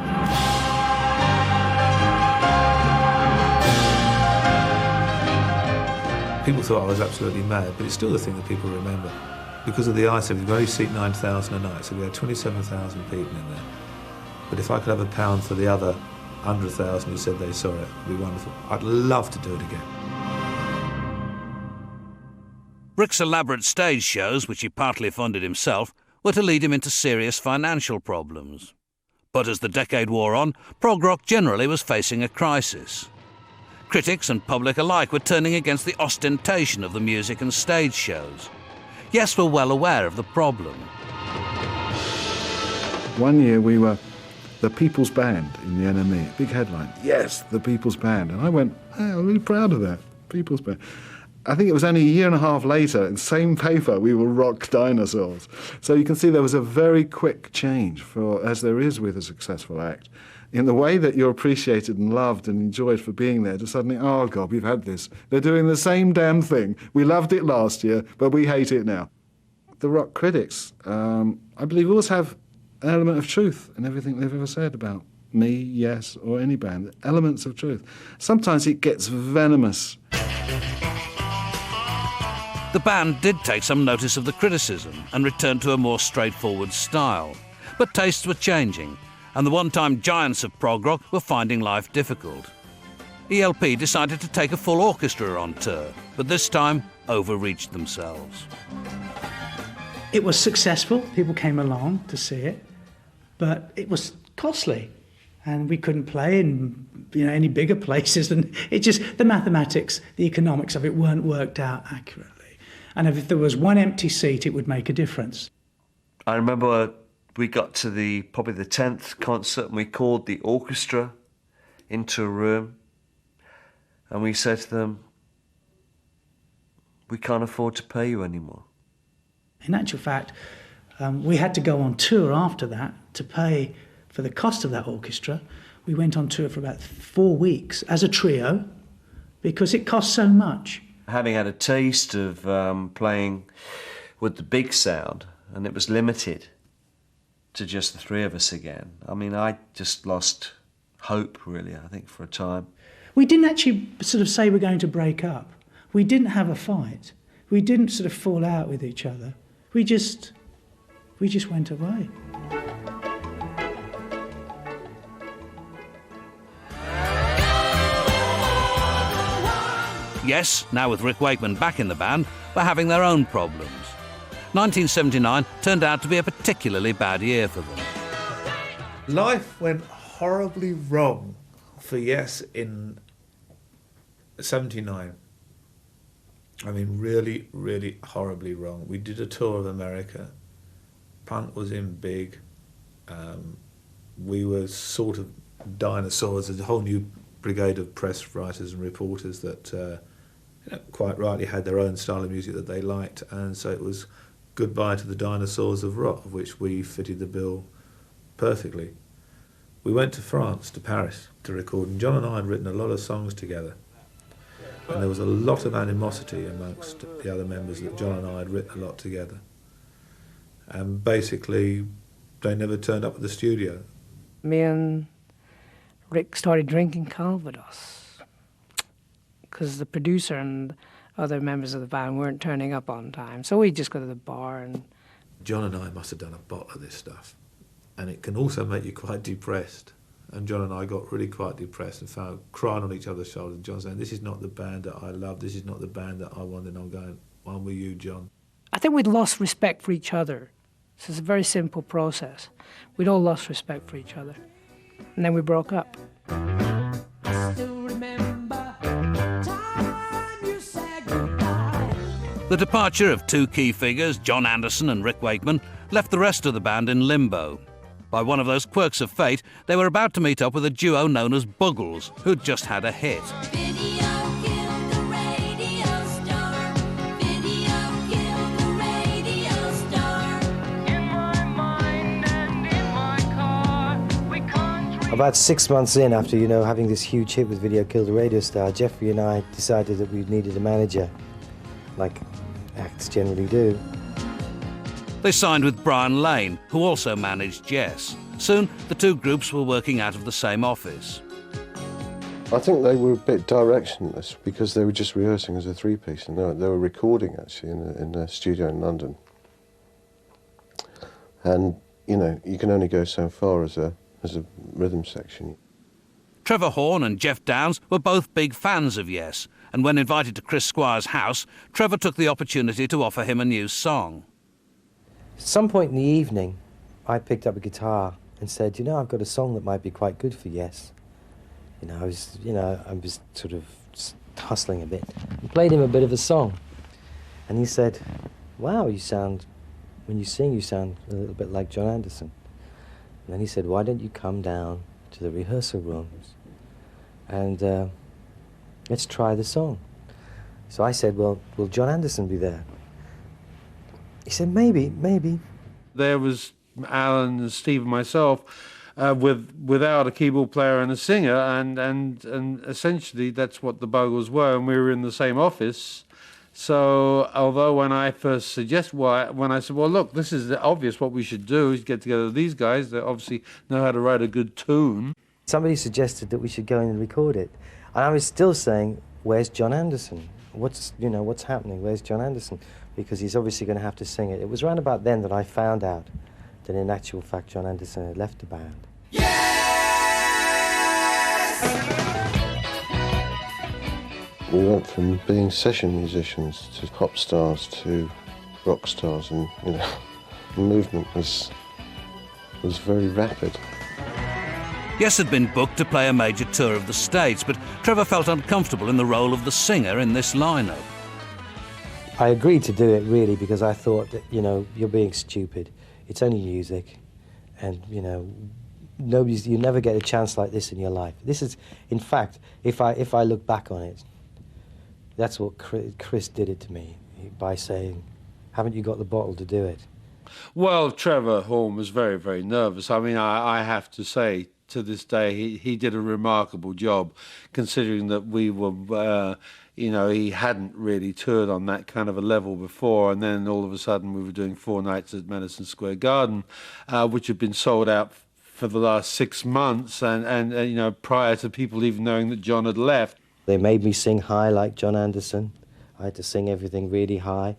People thought I was absolutely mad, but it's still the thing that people remember. Because of the ice, we could only seat 9,000 a night, so we had 27,000 people in there. But if I could have a pound for the other 100,000 who said they saw it, it would be wonderful. I'd love to do it again. Rick's elaborate stage shows, which he partly funded himself, were to lead him into serious financial problems. But as the decade wore on, prog rock generally was facing a crisis. Critics and public alike were turning against the ostentation of the music and stage shows. Yes were well aware of the problem. One year we were the People's Band in the NME, big headline. Yes, the People's Band. And I went, hey, I'm really proud of that, People's Band. I think it was only a year and a half later, in the same paper, we were Rock Dinosaurs. So you can see there was a very quick change, as there is with a successful act, in the way that you're appreciated and loved and enjoyed for being there, to suddenly, oh God, we've had this. They're doing the same damn thing. We loved it last year, but we hate it now. The rock critics, I believe, always have an element of truth in everything they've ever said about me, Yes, or any band. Elements of truth. Sometimes it gets venomous. The band did take some notice of the criticism and returned to a more straightforward style. But tastes were changing, and the one-time giants of prog rock were finding life difficult. ELP decided to take a full orchestra on tour, but this time overreached themselves. It was successful. People came along to see it, but it was costly, and we couldn't play in any bigger places. And it just, the mathematics, the economics of it weren't worked out accurately. And if there was one empty seat, it would make a difference. I remember we got to probably the 10th concert, and we called the orchestra into a room, and we said to them, we can't afford to pay you anymore. In actual fact, we had to go on tour after that to pay for the cost of that orchestra. We went on tour for about 4 weeks as a trio because it cost so much. Having had a taste of playing with the big sound, and it was limited to just the three of us again. I mean, I just lost hope, really, I think, for a time. We didn't actually sort of say we're going to break up. We didn't have a fight. We didn't sort of fall out with each other. We just went away. Yes, now with Rick Wakeman back in the band, were having their own problems. 1979 turned out to be a particularly bad year for them. Life went horribly wrong for Yes in 79. I mean, really, really horribly wrong. We did a tour of America. Punk was in big. We were sort of dinosaurs. There's a whole new brigade of press writers and reporters that quite rightly had their own style of music that they liked, and so it was goodbye to the dinosaurs of rock, of which we fitted the bill perfectly. We went to France, to Paris, to record, and John and I had written a lot of songs together, and there was a lot of animosity amongst the other members that John and I had written a lot together, and basically they never turned up at the studio. Me and Rick started drinking Calvados because the producer and other members of the band weren't turning up on time. So we just go to the bar and... John and I must have done a bottle of this stuff. And it can also make you quite depressed. And John and I got really quite depressed and found crying on each other's shoulders. And John saying, this is not the band that I love, this is not the band that I want. And I'm going, I'm with you, John. I think we'd lost respect for each other. So it's a very simple process. We'd all lost respect for each other. And then we broke up. The departure of two key figures, John Anderson and Rick Wakeman, left the rest of the band in limbo. By one of those quirks of fate, they were about to meet up with a duo known as Buggles, who'd just had a hit. About 6 months in, after, having this huge hit with Video Killed the Radio Star, Jeffrey and I decided that we needed a manager, like acts generally do. They signed with Brian Lane, who also managed Yes. Soon, the two groups were working out of the same office. I think they were a bit directionless because they were just rehearsing as a three-piece, and they were recording, actually, in a studio in London. And, you can only go so far as a rhythm section. Trevor Horn and Jeff Downes were both big fans of Yes, and when invited to Chris Squire's house, Trevor took the opportunity to offer him a new song. At some point in the evening, I picked up a guitar and said, you know, I've got a song that might be quite good for Yes. I was sort of hustling a bit. I played him a bit of a song. And he said, wow, when you sing, you sound a little bit like John Anderson. And then he said, why don't you come down to the rehearsal rooms and let's try the song. So I said, well, will John Anderson be there? He said, maybe. There was Alan and Steve and myself without a keyboard player and a singer, and essentially that's what the Bugles were, and we were in the same office. So although when I first when I said, well, look, this is obvious, what we should do is get together with these guys that obviously know how to write a good tune. Somebody suggested that we should go in and record it. And I was still saying, where's John Anderson? What's happening? Where's John Anderson? Because he's obviously going to have to sing it. It was around about then that I found out that in actual fact John Anderson had left the band. We went from being session musicians to pop stars to rock stars, and the movement was very rapid. Yes had been booked to play a major tour of the States, but Trevor felt uncomfortable in the role of the singer in this lineup. I agreed to do it really because I thought that, you're being stupid. It's only music, and you never get a chance like this in your life. This is, in fact, if I look back on it, that's what Chris did it to me by saying, haven't you got the bottle to do it? Well, Trevor Horn was very, very nervous. I mean, I have to say, to this day, he did a remarkable job, considering that we were, he hadn't really toured on that kind of a level before, and then all of a sudden we were doing 4 nights at Madison Square Garden, which had been sold out for the last 6 months, and prior to people even knowing that John had left. They made me sing high like John Anderson. I had to sing everything really high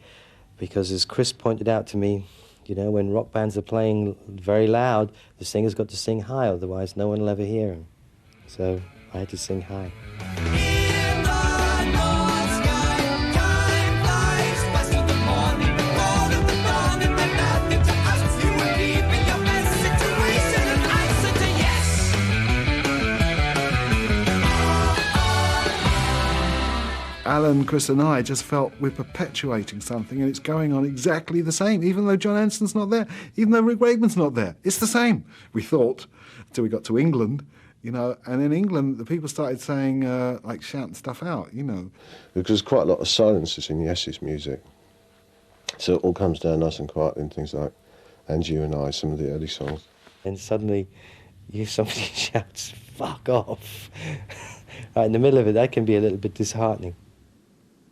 because, as Chris pointed out to me, when rock bands are playing very loud, the singer's got to sing high, otherwise no one will ever hear him. So I had to sing high. Alan, Chris and I just felt we're perpetuating something, and it's going on exactly the same, even though John Anderson's not there, even though Rick Wakeman's not there. It's the same, we thought, until we got to England, and in England the people started saying, shouting stuff out, Because there's quite a lot of silences in Yes's music. So it all comes down nice and quiet in things like And You and I, some of the early songs. And suddenly somebody shouts, fuck off. Right in the middle of it, that can be a little bit disheartening.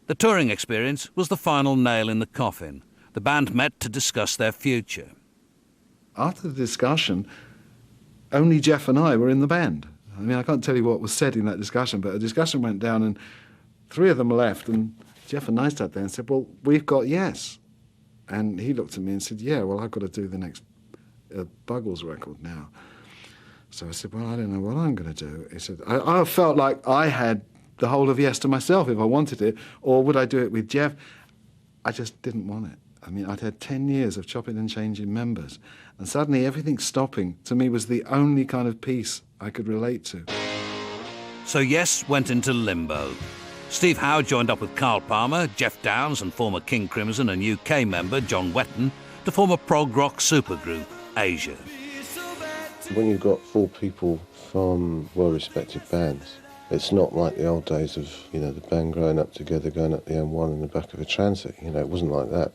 The touring experience was the final nail in the coffin. The band met to discuss their future. After the discussion, only Jeff and I were in the band. I mean, I can't tell you what was said in that discussion, but a discussion went down and 3 of them left, and Jeff and I sat there and said, well, we've got Yes. And he looked at me and said, yeah, well, I've got to do the next Bugles record now. So I said, well, I don't know what I'm going to do. He said, I felt like I had the whole of Yes to myself if I wanted it, or would I do it with Jeff? I just didn't want it. I mean, I'd had 10 years of chopping and changing members, and suddenly everything stopping, to me, was the only kind of peace I could relate to. So Yes went into limbo. Steve Howe joined up with Carl Palmer, Jeff Downes and former King Crimson and UK member John Wetton to form a prog rock supergroup, Asia. When you've got 4 people from well-respected bands, it's not like the old days of, the band growing up together, going up the M1 in the back of a transit. It wasn't like that.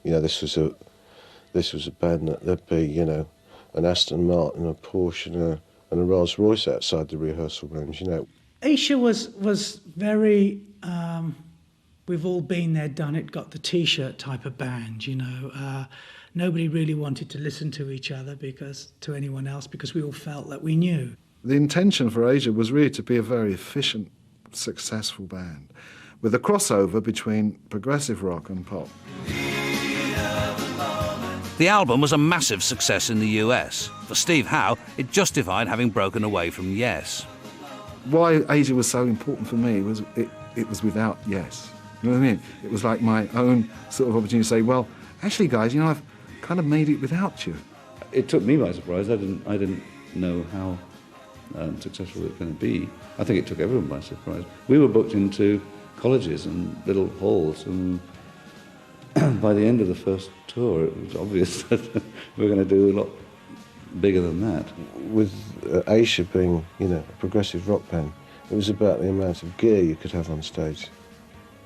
This was a band that there'd be, an Aston Martin, a Porsche, and a Rolls Royce outside the rehearsal rooms. Asia was very. We've all been there, done it, got the T-shirt type of band. Nobody really wanted to listen to each other to anyone else because we all felt that we knew. The intention for Asia was really to be a very efficient, successful band, with a crossover between progressive rock and pop. The album was a massive success in the US. For Steve Howe, it justified having broken away from Yes. Why Asia was so important for me was it was without Yes. You know what I mean? It was like my own sort of opportunity to say, well, actually, guys, I've kind of made it without you. It took me by surprise. I didn't know how successful it was going to be. I think it took everyone by surprise. We were booked into colleges and little halls, and by the end of the first tour, it was obvious that we were going to do a lot bigger than that. With Asia being, a progressive rock band, it was about the amount of gear you could have on stage.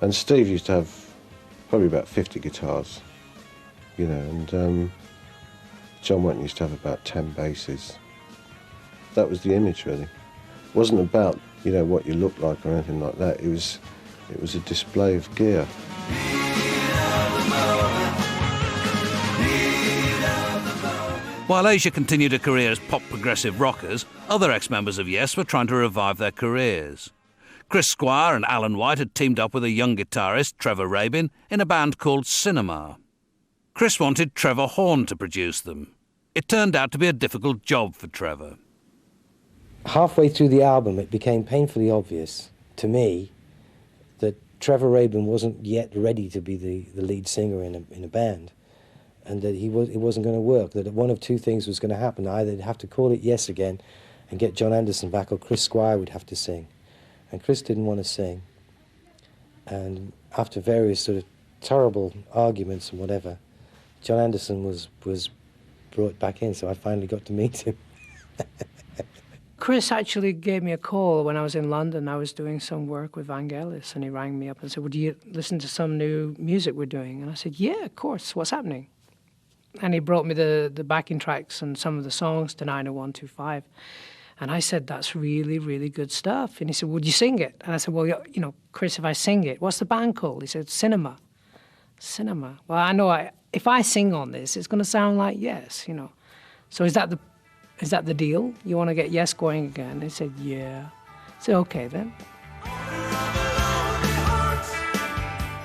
And Steve used to have probably about 50 guitars, and John Wetton used to have about 10 basses. That was the image, really. It wasn't about, what you looked like or anything like that. It was a display of gear. While Asia continued a career as pop progressive rockers, other ex-members of Yes were trying to revive their careers. Chris Squire and Alan White had teamed up with a young guitarist, Trevor Rabin, in a band called Cinema. Chris wanted Trevor Horn to produce them. It turned out to be a difficult job for Trevor. Halfway through the album, it became painfully obvious to me that Trevor Rabin wasn't yet ready to be the lead singer in a band, and that it wasn't going to work, that one of two things was going to happen. Either they'd have to call it Yes again and get John Anderson back, or Chris Squire would have to sing. And Chris didn't want to sing. And after various sort of terrible arguments and whatever, John Anderson was brought back in, so I finally got to meet him. Chris actually gave me a call when I was in London. I was doing some work with Vangelis, and he rang me up and said, would you listen to some new music we're doing? And I said, yeah, of course, what's happening? And he brought me the backing tracks and some of the songs to 90125. And I said, that's really, really good stuff. And he said, would you sing it? And I said, well, Chris, if I sing it, what's the band called? He said, Cinema. Cinema. Well, I know if I sing on this, it's going to sound like Yes, So is that the deal? You want to get Yes going again? They said, yeah. I said, okay then.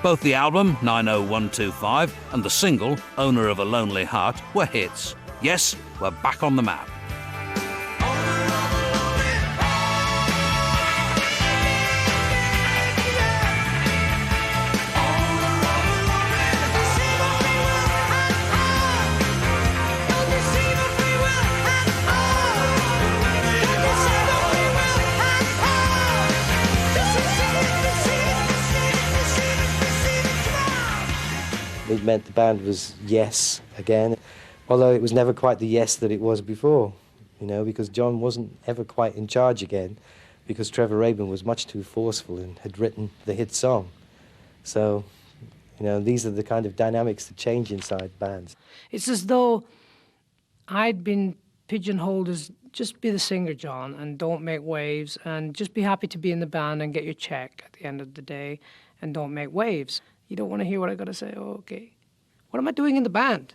Both the album, 90125, and the single, Owner of a Lonely Heart, were hits. Yes, we're back on the map. It meant the band was Yes again, although it was never quite the Yes that it was before, because John wasn't ever quite in charge again, because Trevor Rabin was much too forceful and had written the hit song. So, these are the kind of dynamics that change inside bands. It's as though I'd been pigeonholed as just be the singer, John, and don't make waves, and just be happy to be in the band and get your check at the end of the day, and don't make waves. You don't want to hear what I got to say? Oh, okay. What am I doing in the band?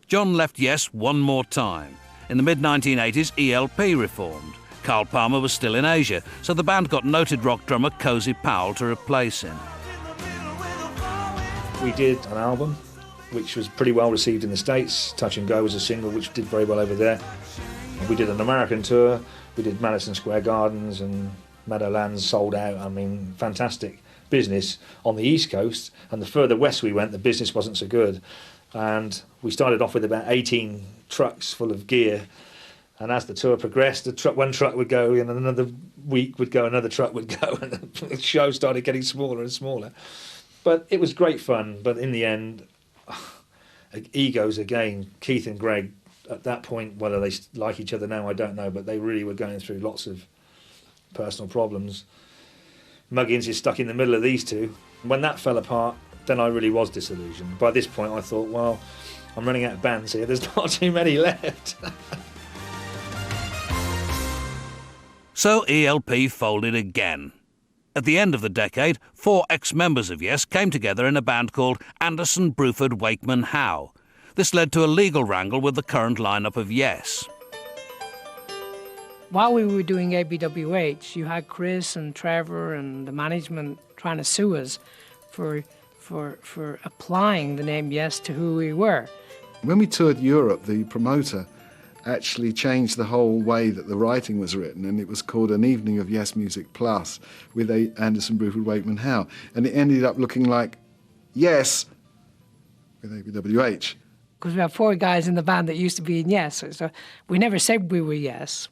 John left Yes one more time. In the mid-1980s, ELP reformed. Carl Palmer was still in Asia, so the band got noted rock drummer Cozy Powell to replace him. We did an album, which was pretty well received in the States. Touch and Go was a single, which did very well over there. We did an American tour. We did Madison Square Gardens and Meadowlands sold out. I mean, fantastic business on the East Coast, and the further west we went, the business wasn't so good. And we started off with about 18 trucks full of gear, and as the tour progressed, one truck would go, and another week would go, another truck would go, and the show started getting smaller and smaller. But it was great fun, but in the end, egos again. Keith and Greg, at that point, whether they like each other now, I don't know, but they really were going through lots of personal problems. Muggins is stuck in the middle of these two. When that fell apart, then I really was disillusioned. By this point, I thought, well, I'm running out of bands here. There's not too many left. So ELP folded again. At the end of the decade, 4 ex-members of Yes came together in a band called Anderson, Bruford, Wakeman, Howe. This led to a legal wrangle with the current lineup of Yes. While we were doing ABWH, you had Chris and Trevor and the management trying to sue us for applying the name Yes to who we were. When we toured Europe, the promoter actually changed the whole way that the writing was written, and it was called An Evening of Yes Music Plus with Anderson, Bruford, Wakeman, Howe. And it ended up looking like Yes with ABWH. Because we have 4 guys in the band that used to be in Yes. So we never said we were Yes,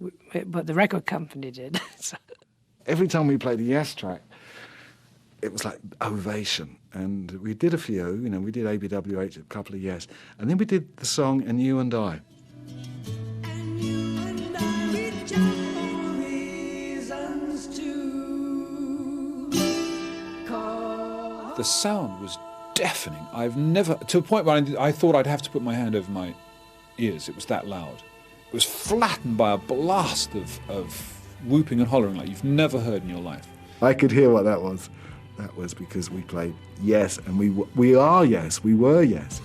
but the record company did. So. Every time we played a Yes track, it was like ovation. And we did a few, we did ABWH, a couple of Yes. And then we did the song And You and I. The sound was deafening. I've never, to a point where I thought I'd have to put my hand over my ears. It was that loud. It was flattened by a blast of whooping and hollering like you've never heard in your life. I could hear what that was. That was because we played Yes, and we are Yes, we were Yes.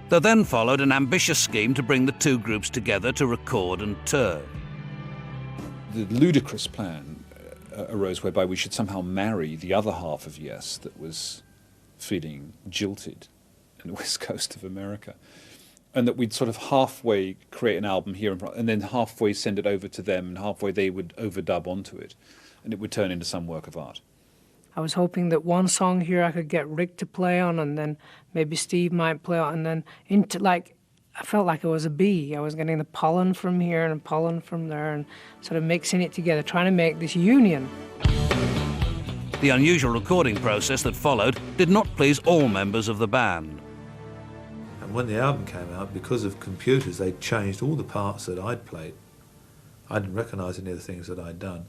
There then followed an ambitious scheme to bring the 2 groups together to record and tour. The ludicrous plan arose whereby we should somehow marry the other half of Yes that was feeling jilted in the west coast of America, and that we'd sort of halfway create an album here and then halfway send it over to them, and halfway they would overdub onto it, and it would turn into some work of art. I was hoping that one song here I could get Rick to play on, and then maybe Steve might play on, and then I felt like I was a bee. I was getting the pollen from here and pollen from there and sort of mixing it together, trying to make this union. The unusual recording process that followed did not please all members of the band. And when the album came out, because of computers, they changed all the parts that I'd played. I didn't recognise any of the things that I'd done.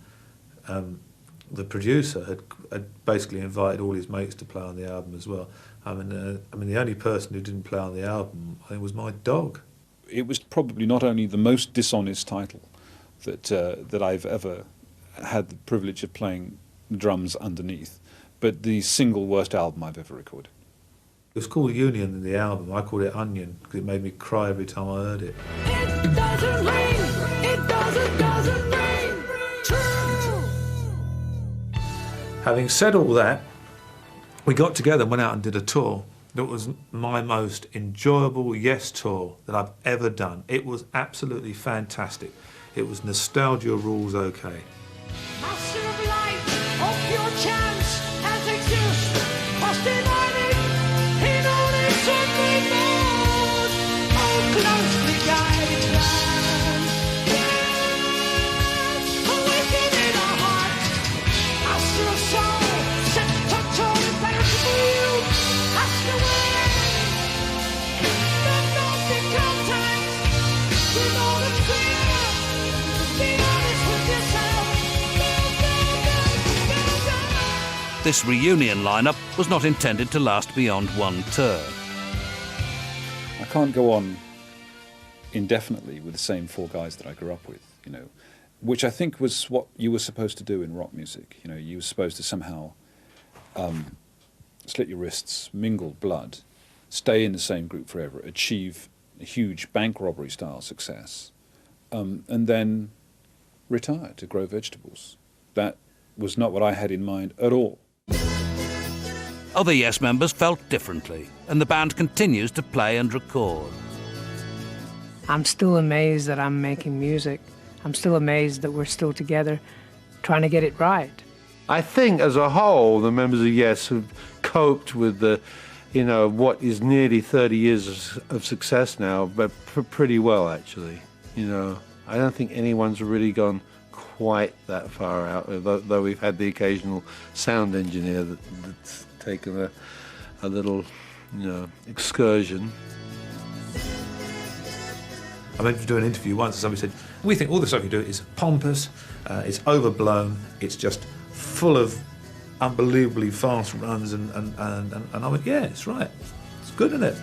The producer had basically invited all his mates to play on the album as well. I mean, the only person who didn't play on the album, I think, was my dog. It was probably not only the most dishonest title that I've ever had the privilege of playing drums underneath, but the single worst album I've ever recorded. It was called Union in the album. I called it Onion because it made me cry every time I heard it. It doesn't rain, it doesn't rain, true. Having said all that, we got together and went out and did a tour. That was my most enjoyable Yes tour that I've ever done. It was absolutely fantastic. It was nostalgia rules okay. Master of light, of your chance has exist. Must deny it, in all its ugly mode. Oh, closely guided plan. Yes, awaken in our heart. Master of soul, set the touch on the perishable you. Cast away the naughty contacts with all the fear. Be honest with yourself. This reunion lineup was not intended to last beyond one tour. I can't go on indefinitely with the same 4 guys that I grew up with, which I think was what you were supposed to do in rock music. You were supposed to somehow slit your wrists, mingle blood, stay in the same group forever, achieve a huge bank robbery style success, and then retire to grow vegetables. That was not what I had in mind at all. Other Yes members felt differently, and the band continues to play and record. I'm still amazed that I'm making music. I'm still amazed that we're still together, trying to get it right. I think, as a whole, the members of Yes have coped with the, what is nearly 30 years of success now, but pretty well, actually. I don't think anyone's really gone quite that far out, though we've had the occasional sound engineer that's taken a little, excursion. I went to do an interview once and somebody said, we think all the stuff you do is pompous, it's overblown, it's just full of unbelievably fast runs, and I went, yeah, it's right. It's good, isn't it?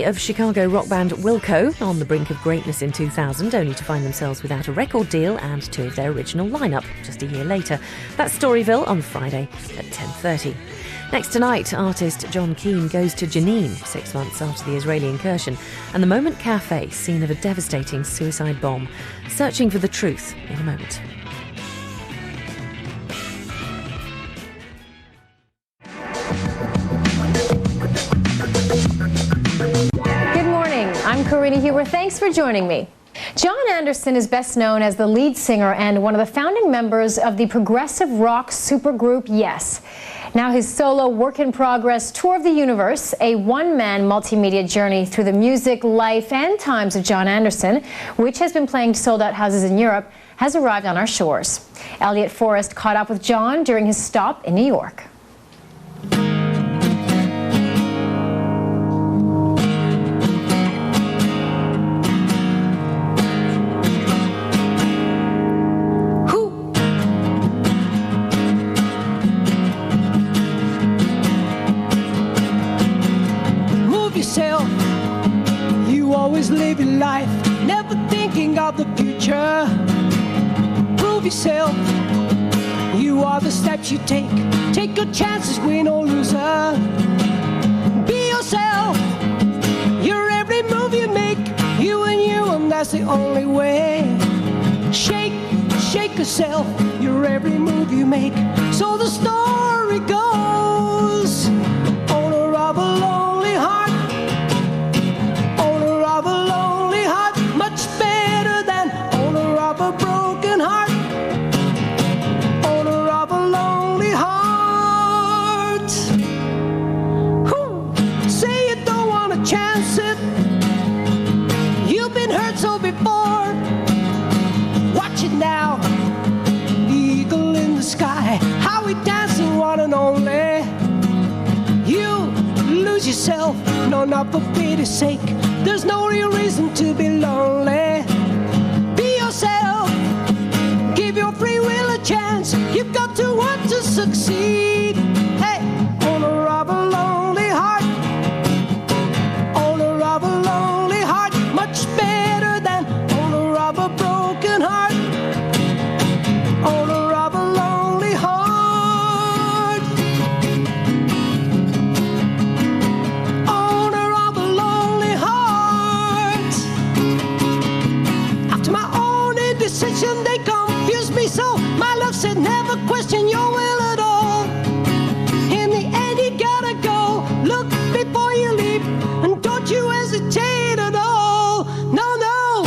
story of Chicago rock band Wilco on the brink of greatness in 2000, only to find themselves without a record deal and two of their original lineup just a year later. That's Storyville on Friday at 10:30. Next tonight, artist John Keane goes to Jenin 6 months after the Israeli incursion, and the Moment Cafe, scene of a devastating suicide bomb. Searching for the truth in a moment. Good morning. I'm Karina Huber. Thanks for joining me. John Anderson is best known as the lead singer and one of the founding members of the progressive rock supergroup Yes. Now his solo work-in-progress tour of the universe, a one-man multimedia journey through the music, life, and times of John Anderson, which has been playing sold-out houses in Europe, has arrived on our shores. Elliot Forrest caught up with John during his stop in New York. Living life, never thinking of the future. Prove yourself. You are the steps you take. Take your chances, win or loser. Be yourself. You're every move you make. You, and that's the only way. Shake yourself. You're every move you make. So the story goes. Owner of a lonely heart. A broken heart, owner of a lonely heart. Say you don't want to chance it. You've been hurt so before. Watch it now, the eagle in the sky, how we dancing one and only. You lose yourself, no, not for pity's sake. There's no real reason to be lonely. Give your free will a chance. You've got to want to succeed. Hey, owner of a lonely heart. Owner of a lonely heart. Much better than owner of a broken heart. Owner of a lonely heart. Owner of a lonely heart. After my own indecision, they confused me so. My love said never question your will at all. In the end you gotta go. Look before you leap, and don't you hesitate at all. No, no.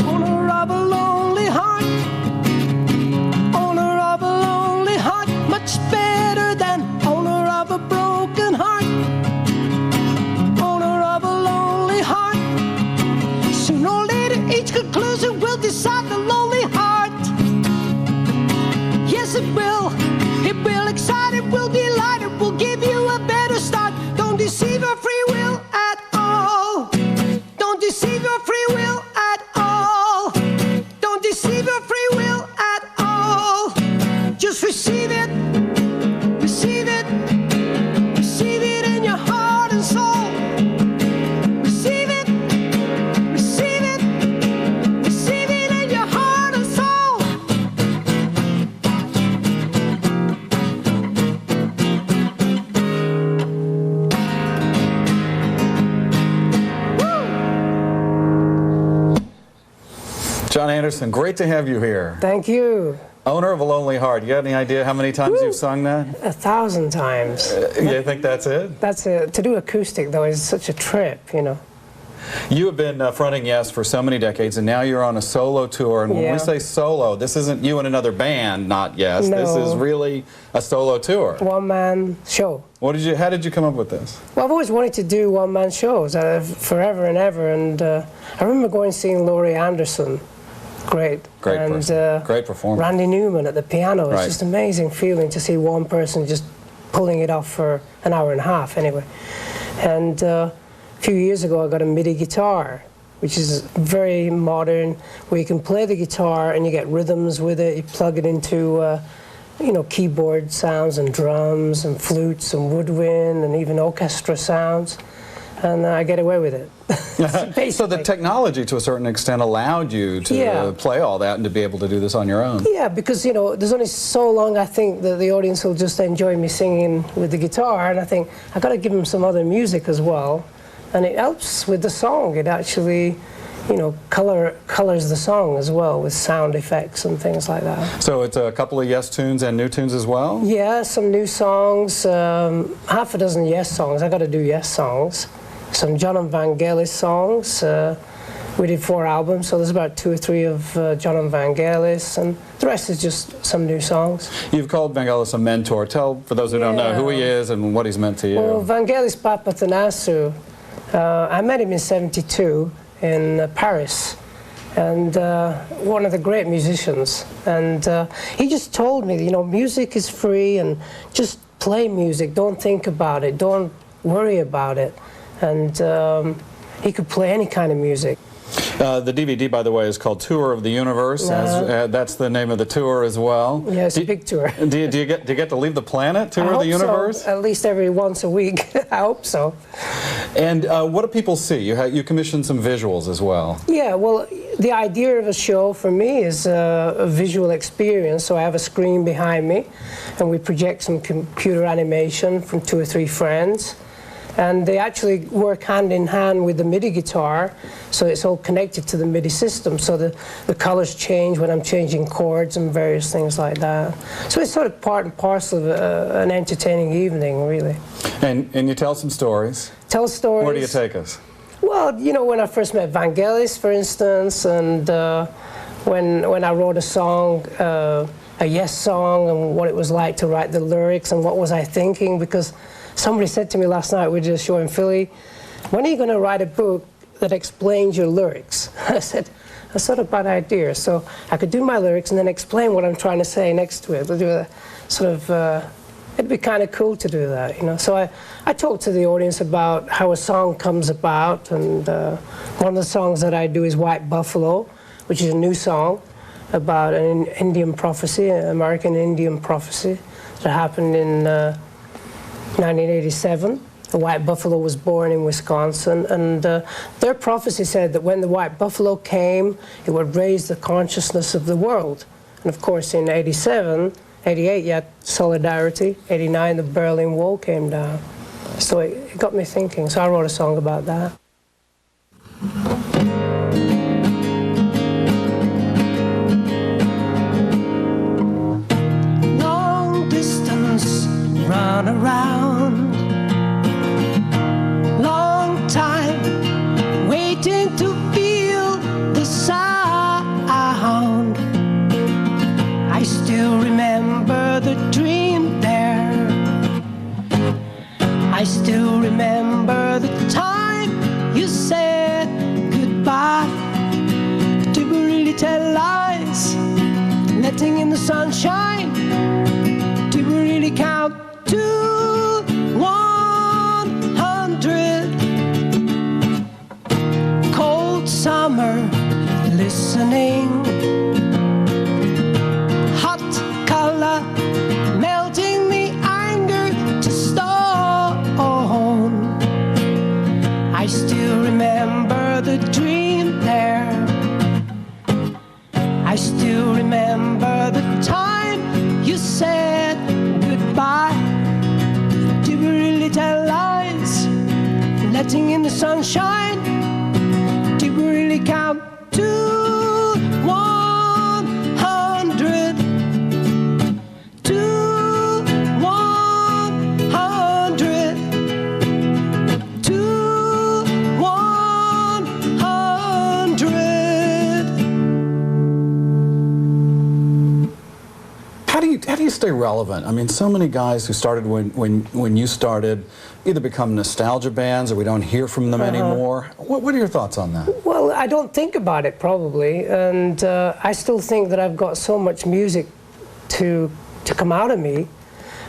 Owner of a lonely heart. Owner of a lonely heart. Much better than owner of a broken heart. Owner of a lonely heart. Sooner or later each conclusion will decide the lonely heart. Yes it will. It will excite, it will delight, it will give you a better start. Don't deceive your free will at all. Don't deceive your free will at all. Don't deceive your free will at all. Just receive it. Receive it. Receive it in your heart and soul. Receive it. Receive it. Receive it in your heart and soul. John Anderson, great to have you here. Thank you. Owner of a Lonely Heart. You got any idea how many times you've sung that? 1,000 times. You think that's it? That's it. To do acoustic, though, is such a trip, you know. You have been fronting Yes for so many decades, and now you're on a solo tour. And when we say solo, this isn't you and another band, not Yes. No. This is really a solo tour. One-man show. How did you come up with this? Well, I've always wanted to do one-man shows forever and ever, and I remember going and seeing Laurie Anderson great. Great and, person. Great performer. Randy Newman at the piano. It's Right. just amazing feeling to see one person just pulling it off for an hour and a half anyway. And a few years ago I got a MIDI guitar, which is very modern, where you can play the guitar and you get rhythms with it. You plug it into you know, keyboard sounds and drums and flutes and woodwind and even orchestra sounds, and I get away with it. So the technology, to a certain extent, allowed you to play all that and to be able to do this on your own. Yeah, because, you know, there's only so long I think that the audience will just enjoy me singing with the guitar, and I think I've got to give them some other music as well, and it helps with the song. It actually, you know, colors the song as well with sound effects and things like that. So it's a couple of Yes tunes and new tunes as well? Yeah, some new songs, half a dozen Yes songs. I got to do Yes songs. Some John and Vangelis songs. We did 4 albums, so there's about 2 or 3 of John and Vangelis, and the rest is just some new songs. You've called Vangelis a mentor. Tell, for those who don't know, who he is and what he's meant to you. Well, Vangelis Papathanasou, I met him in '72 in Paris, and one of the great musicians. And he just told me, you know, music is free, and just play music. Don't think about it. Don't worry about it. And he could play any kind of music. The DVD, by the way, is called Tour of the Universe. That's the name of the tour as well. Yeah, it's a big tour. Do you get to leave the planet, Tour of the Universe? So. At least every once a week. I hope so. And what do people see? You commissioned some visuals as well. Yeah, well, the idea of a show for me is a visual experience. So I have a screen behind me, and we project some computer animation from 2 or 3 friends. And they actually work hand in hand with the MIDI guitar, so it's all connected to the MIDI system, so the colors change when I'm changing chords and various things like that. So it's sort of part and parcel of an entertaining evening, really. And you tell some stories. Tell stories. Where do you take us? Well, you know, when I first met Vangelis, for instance, and when I wrote a song, a Yes song, and what it was like to write the lyrics and what was I thinking, because somebody said to me last night, we did a show in Philly, when are you going to write a book that explains your lyrics? I said, that's not a bad idea. So I could do my lyrics and then explain what I'm trying to say next to it. We'll do a sort of, it'd be kind of cool to do that, you know. So I talk to the audience about how a song comes about, and one of the songs that I do is White Buffalo, which is a new song about an Indian prophecy, an American Indian prophecy that happened in 1987. The white buffalo was born in Wisconsin, and their prophecy said that when the white buffalo came, it would raise the consciousness of the world. And of course, in 87, 88, you had Solidarity. 89, the Berlin Wall came down. So it got me thinking. So I wrote a song about that. Long distance run around, long time waiting to feel the sound. I still remember the dream there. I still remember the time you said goodbye. Did we really tell lies, letting in the sunshine? Did we really count to 100? Cold summer, listening. Hot color, melting the anger to stone. I still remember the dream there. I still remember the time you said goodbye. Did we really tell lies, letting in the sunshine? Did we really count to 100? To 100? To 100? How do you stay relevant? I mean, so many guys who started when you started either become nostalgia bands or we don't hear from them anymore. What are your thoughts on that? Well, I don't think about it probably, and I still think that I've got so much music to come out of me,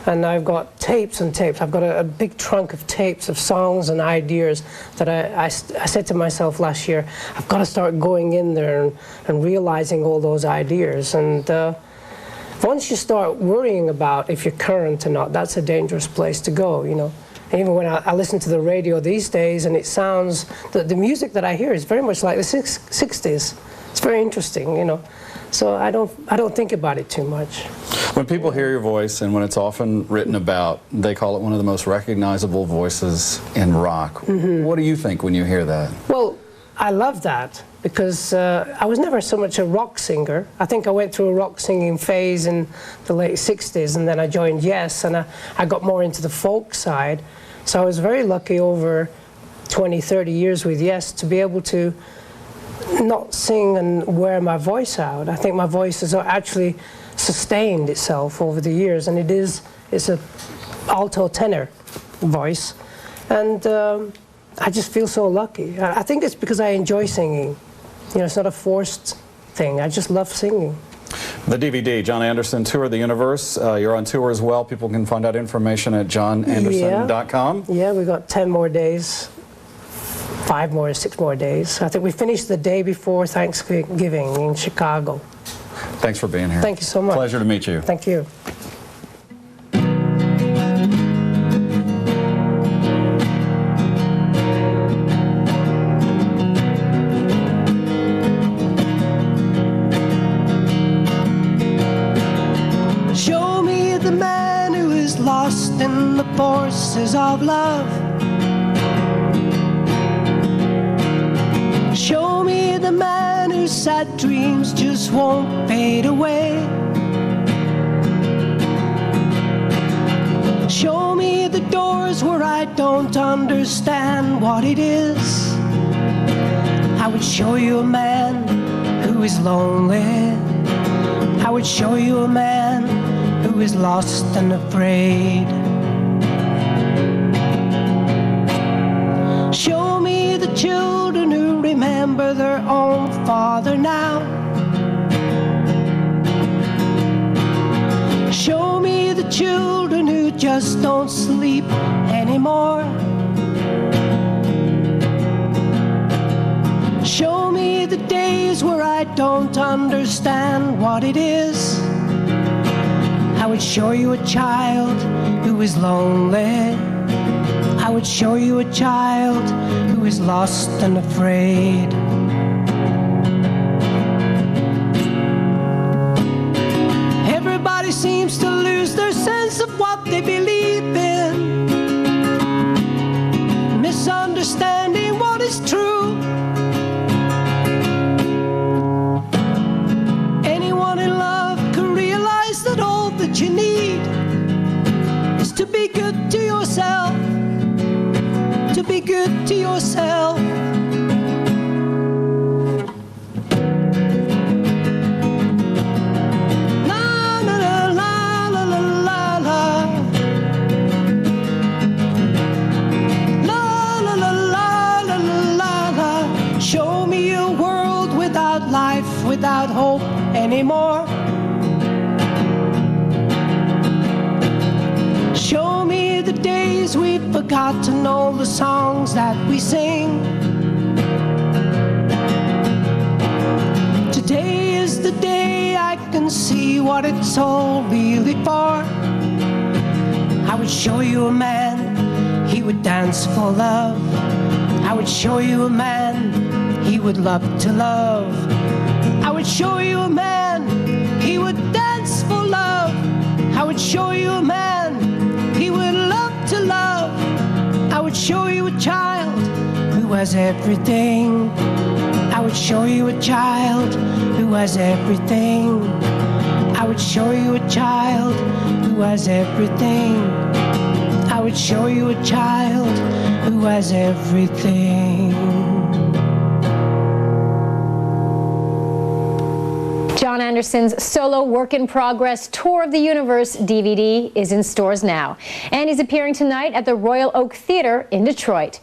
and I've got tapes and tapes. I've got a big trunk of tapes of songs and ideas that I said to myself last year, I've got to start going in there and realizing all those ideas. And once you start worrying about if you're current or not, that's a dangerous place to go, you know. And even when I listen to the radio these days, and it sounds, the music that I hear is very much like the 60s. It's very interesting, you know. So I don't think about it too much. When people hear your voice, and when it's often written about, they call it one of the most recognizable voices in rock. What do you think when you hear that? Well, I love that, because I was never so much a rock singer. I think I went through a rock singing phase in the late 60s, and then I joined Yes, and I got more into the folk side. So I was very lucky over 20, 30 years with Yes to be able to not sing and wear my voice out. I think my voice has actually sustained itself over the years, and it's a alto tenor voice, and I just feel so lucky. I think it's because I enjoy singing. You know, it's not a forced thing. I just love singing. The DVD, John Anderson Tour of the Universe. You're on tour as well. People can find out information at johnanderson.com. Yeah, we got 10 more days. 5 more, 6 more days. I think we finished the day before Thanksgiving in Chicago. Thanks for being here. Thank you so much. Pleasure to meet you. Thank you. Show me the man who is lost in the forces of love. Show me the man whose sad dreams just won't fade away. Show me the doors where I don't understand what it is. I would show you a man who is lonely. I would show you a man who is lost and afraid. Show me the children who remember their own father now. Show me the children who just don't sleep anymore. Show me the days where I don't understand what it is. I would show you a child who is lonely. I would show you a child who is lost and afraid. Everybody seems to lose their sense of what they believe in, misunderstanding what is true. Anyone in love can realize that all that you need is to be good to yourself. To be good to yourself. La la la la la la la. La la la la la la la. Show me a world without life, without hope anymore. Show me the days we forgot to know the songs that we sing. Today is the day I can see what it's all really for. I would show you a man, he would dance for love. I would show you a man, he would love to love. I would show you a man, he would dance for love. I would show you a man, he would love to love. I would show you a child who has everything. I would show you a child who has everything. I would show you a child who has everything. I would show you a child who has everything. John Jon Anderson's solo work-in-progress Tour of the Universe DVD is in stores now. And he's appearing tonight at the Royal Oak Theatre in Detroit.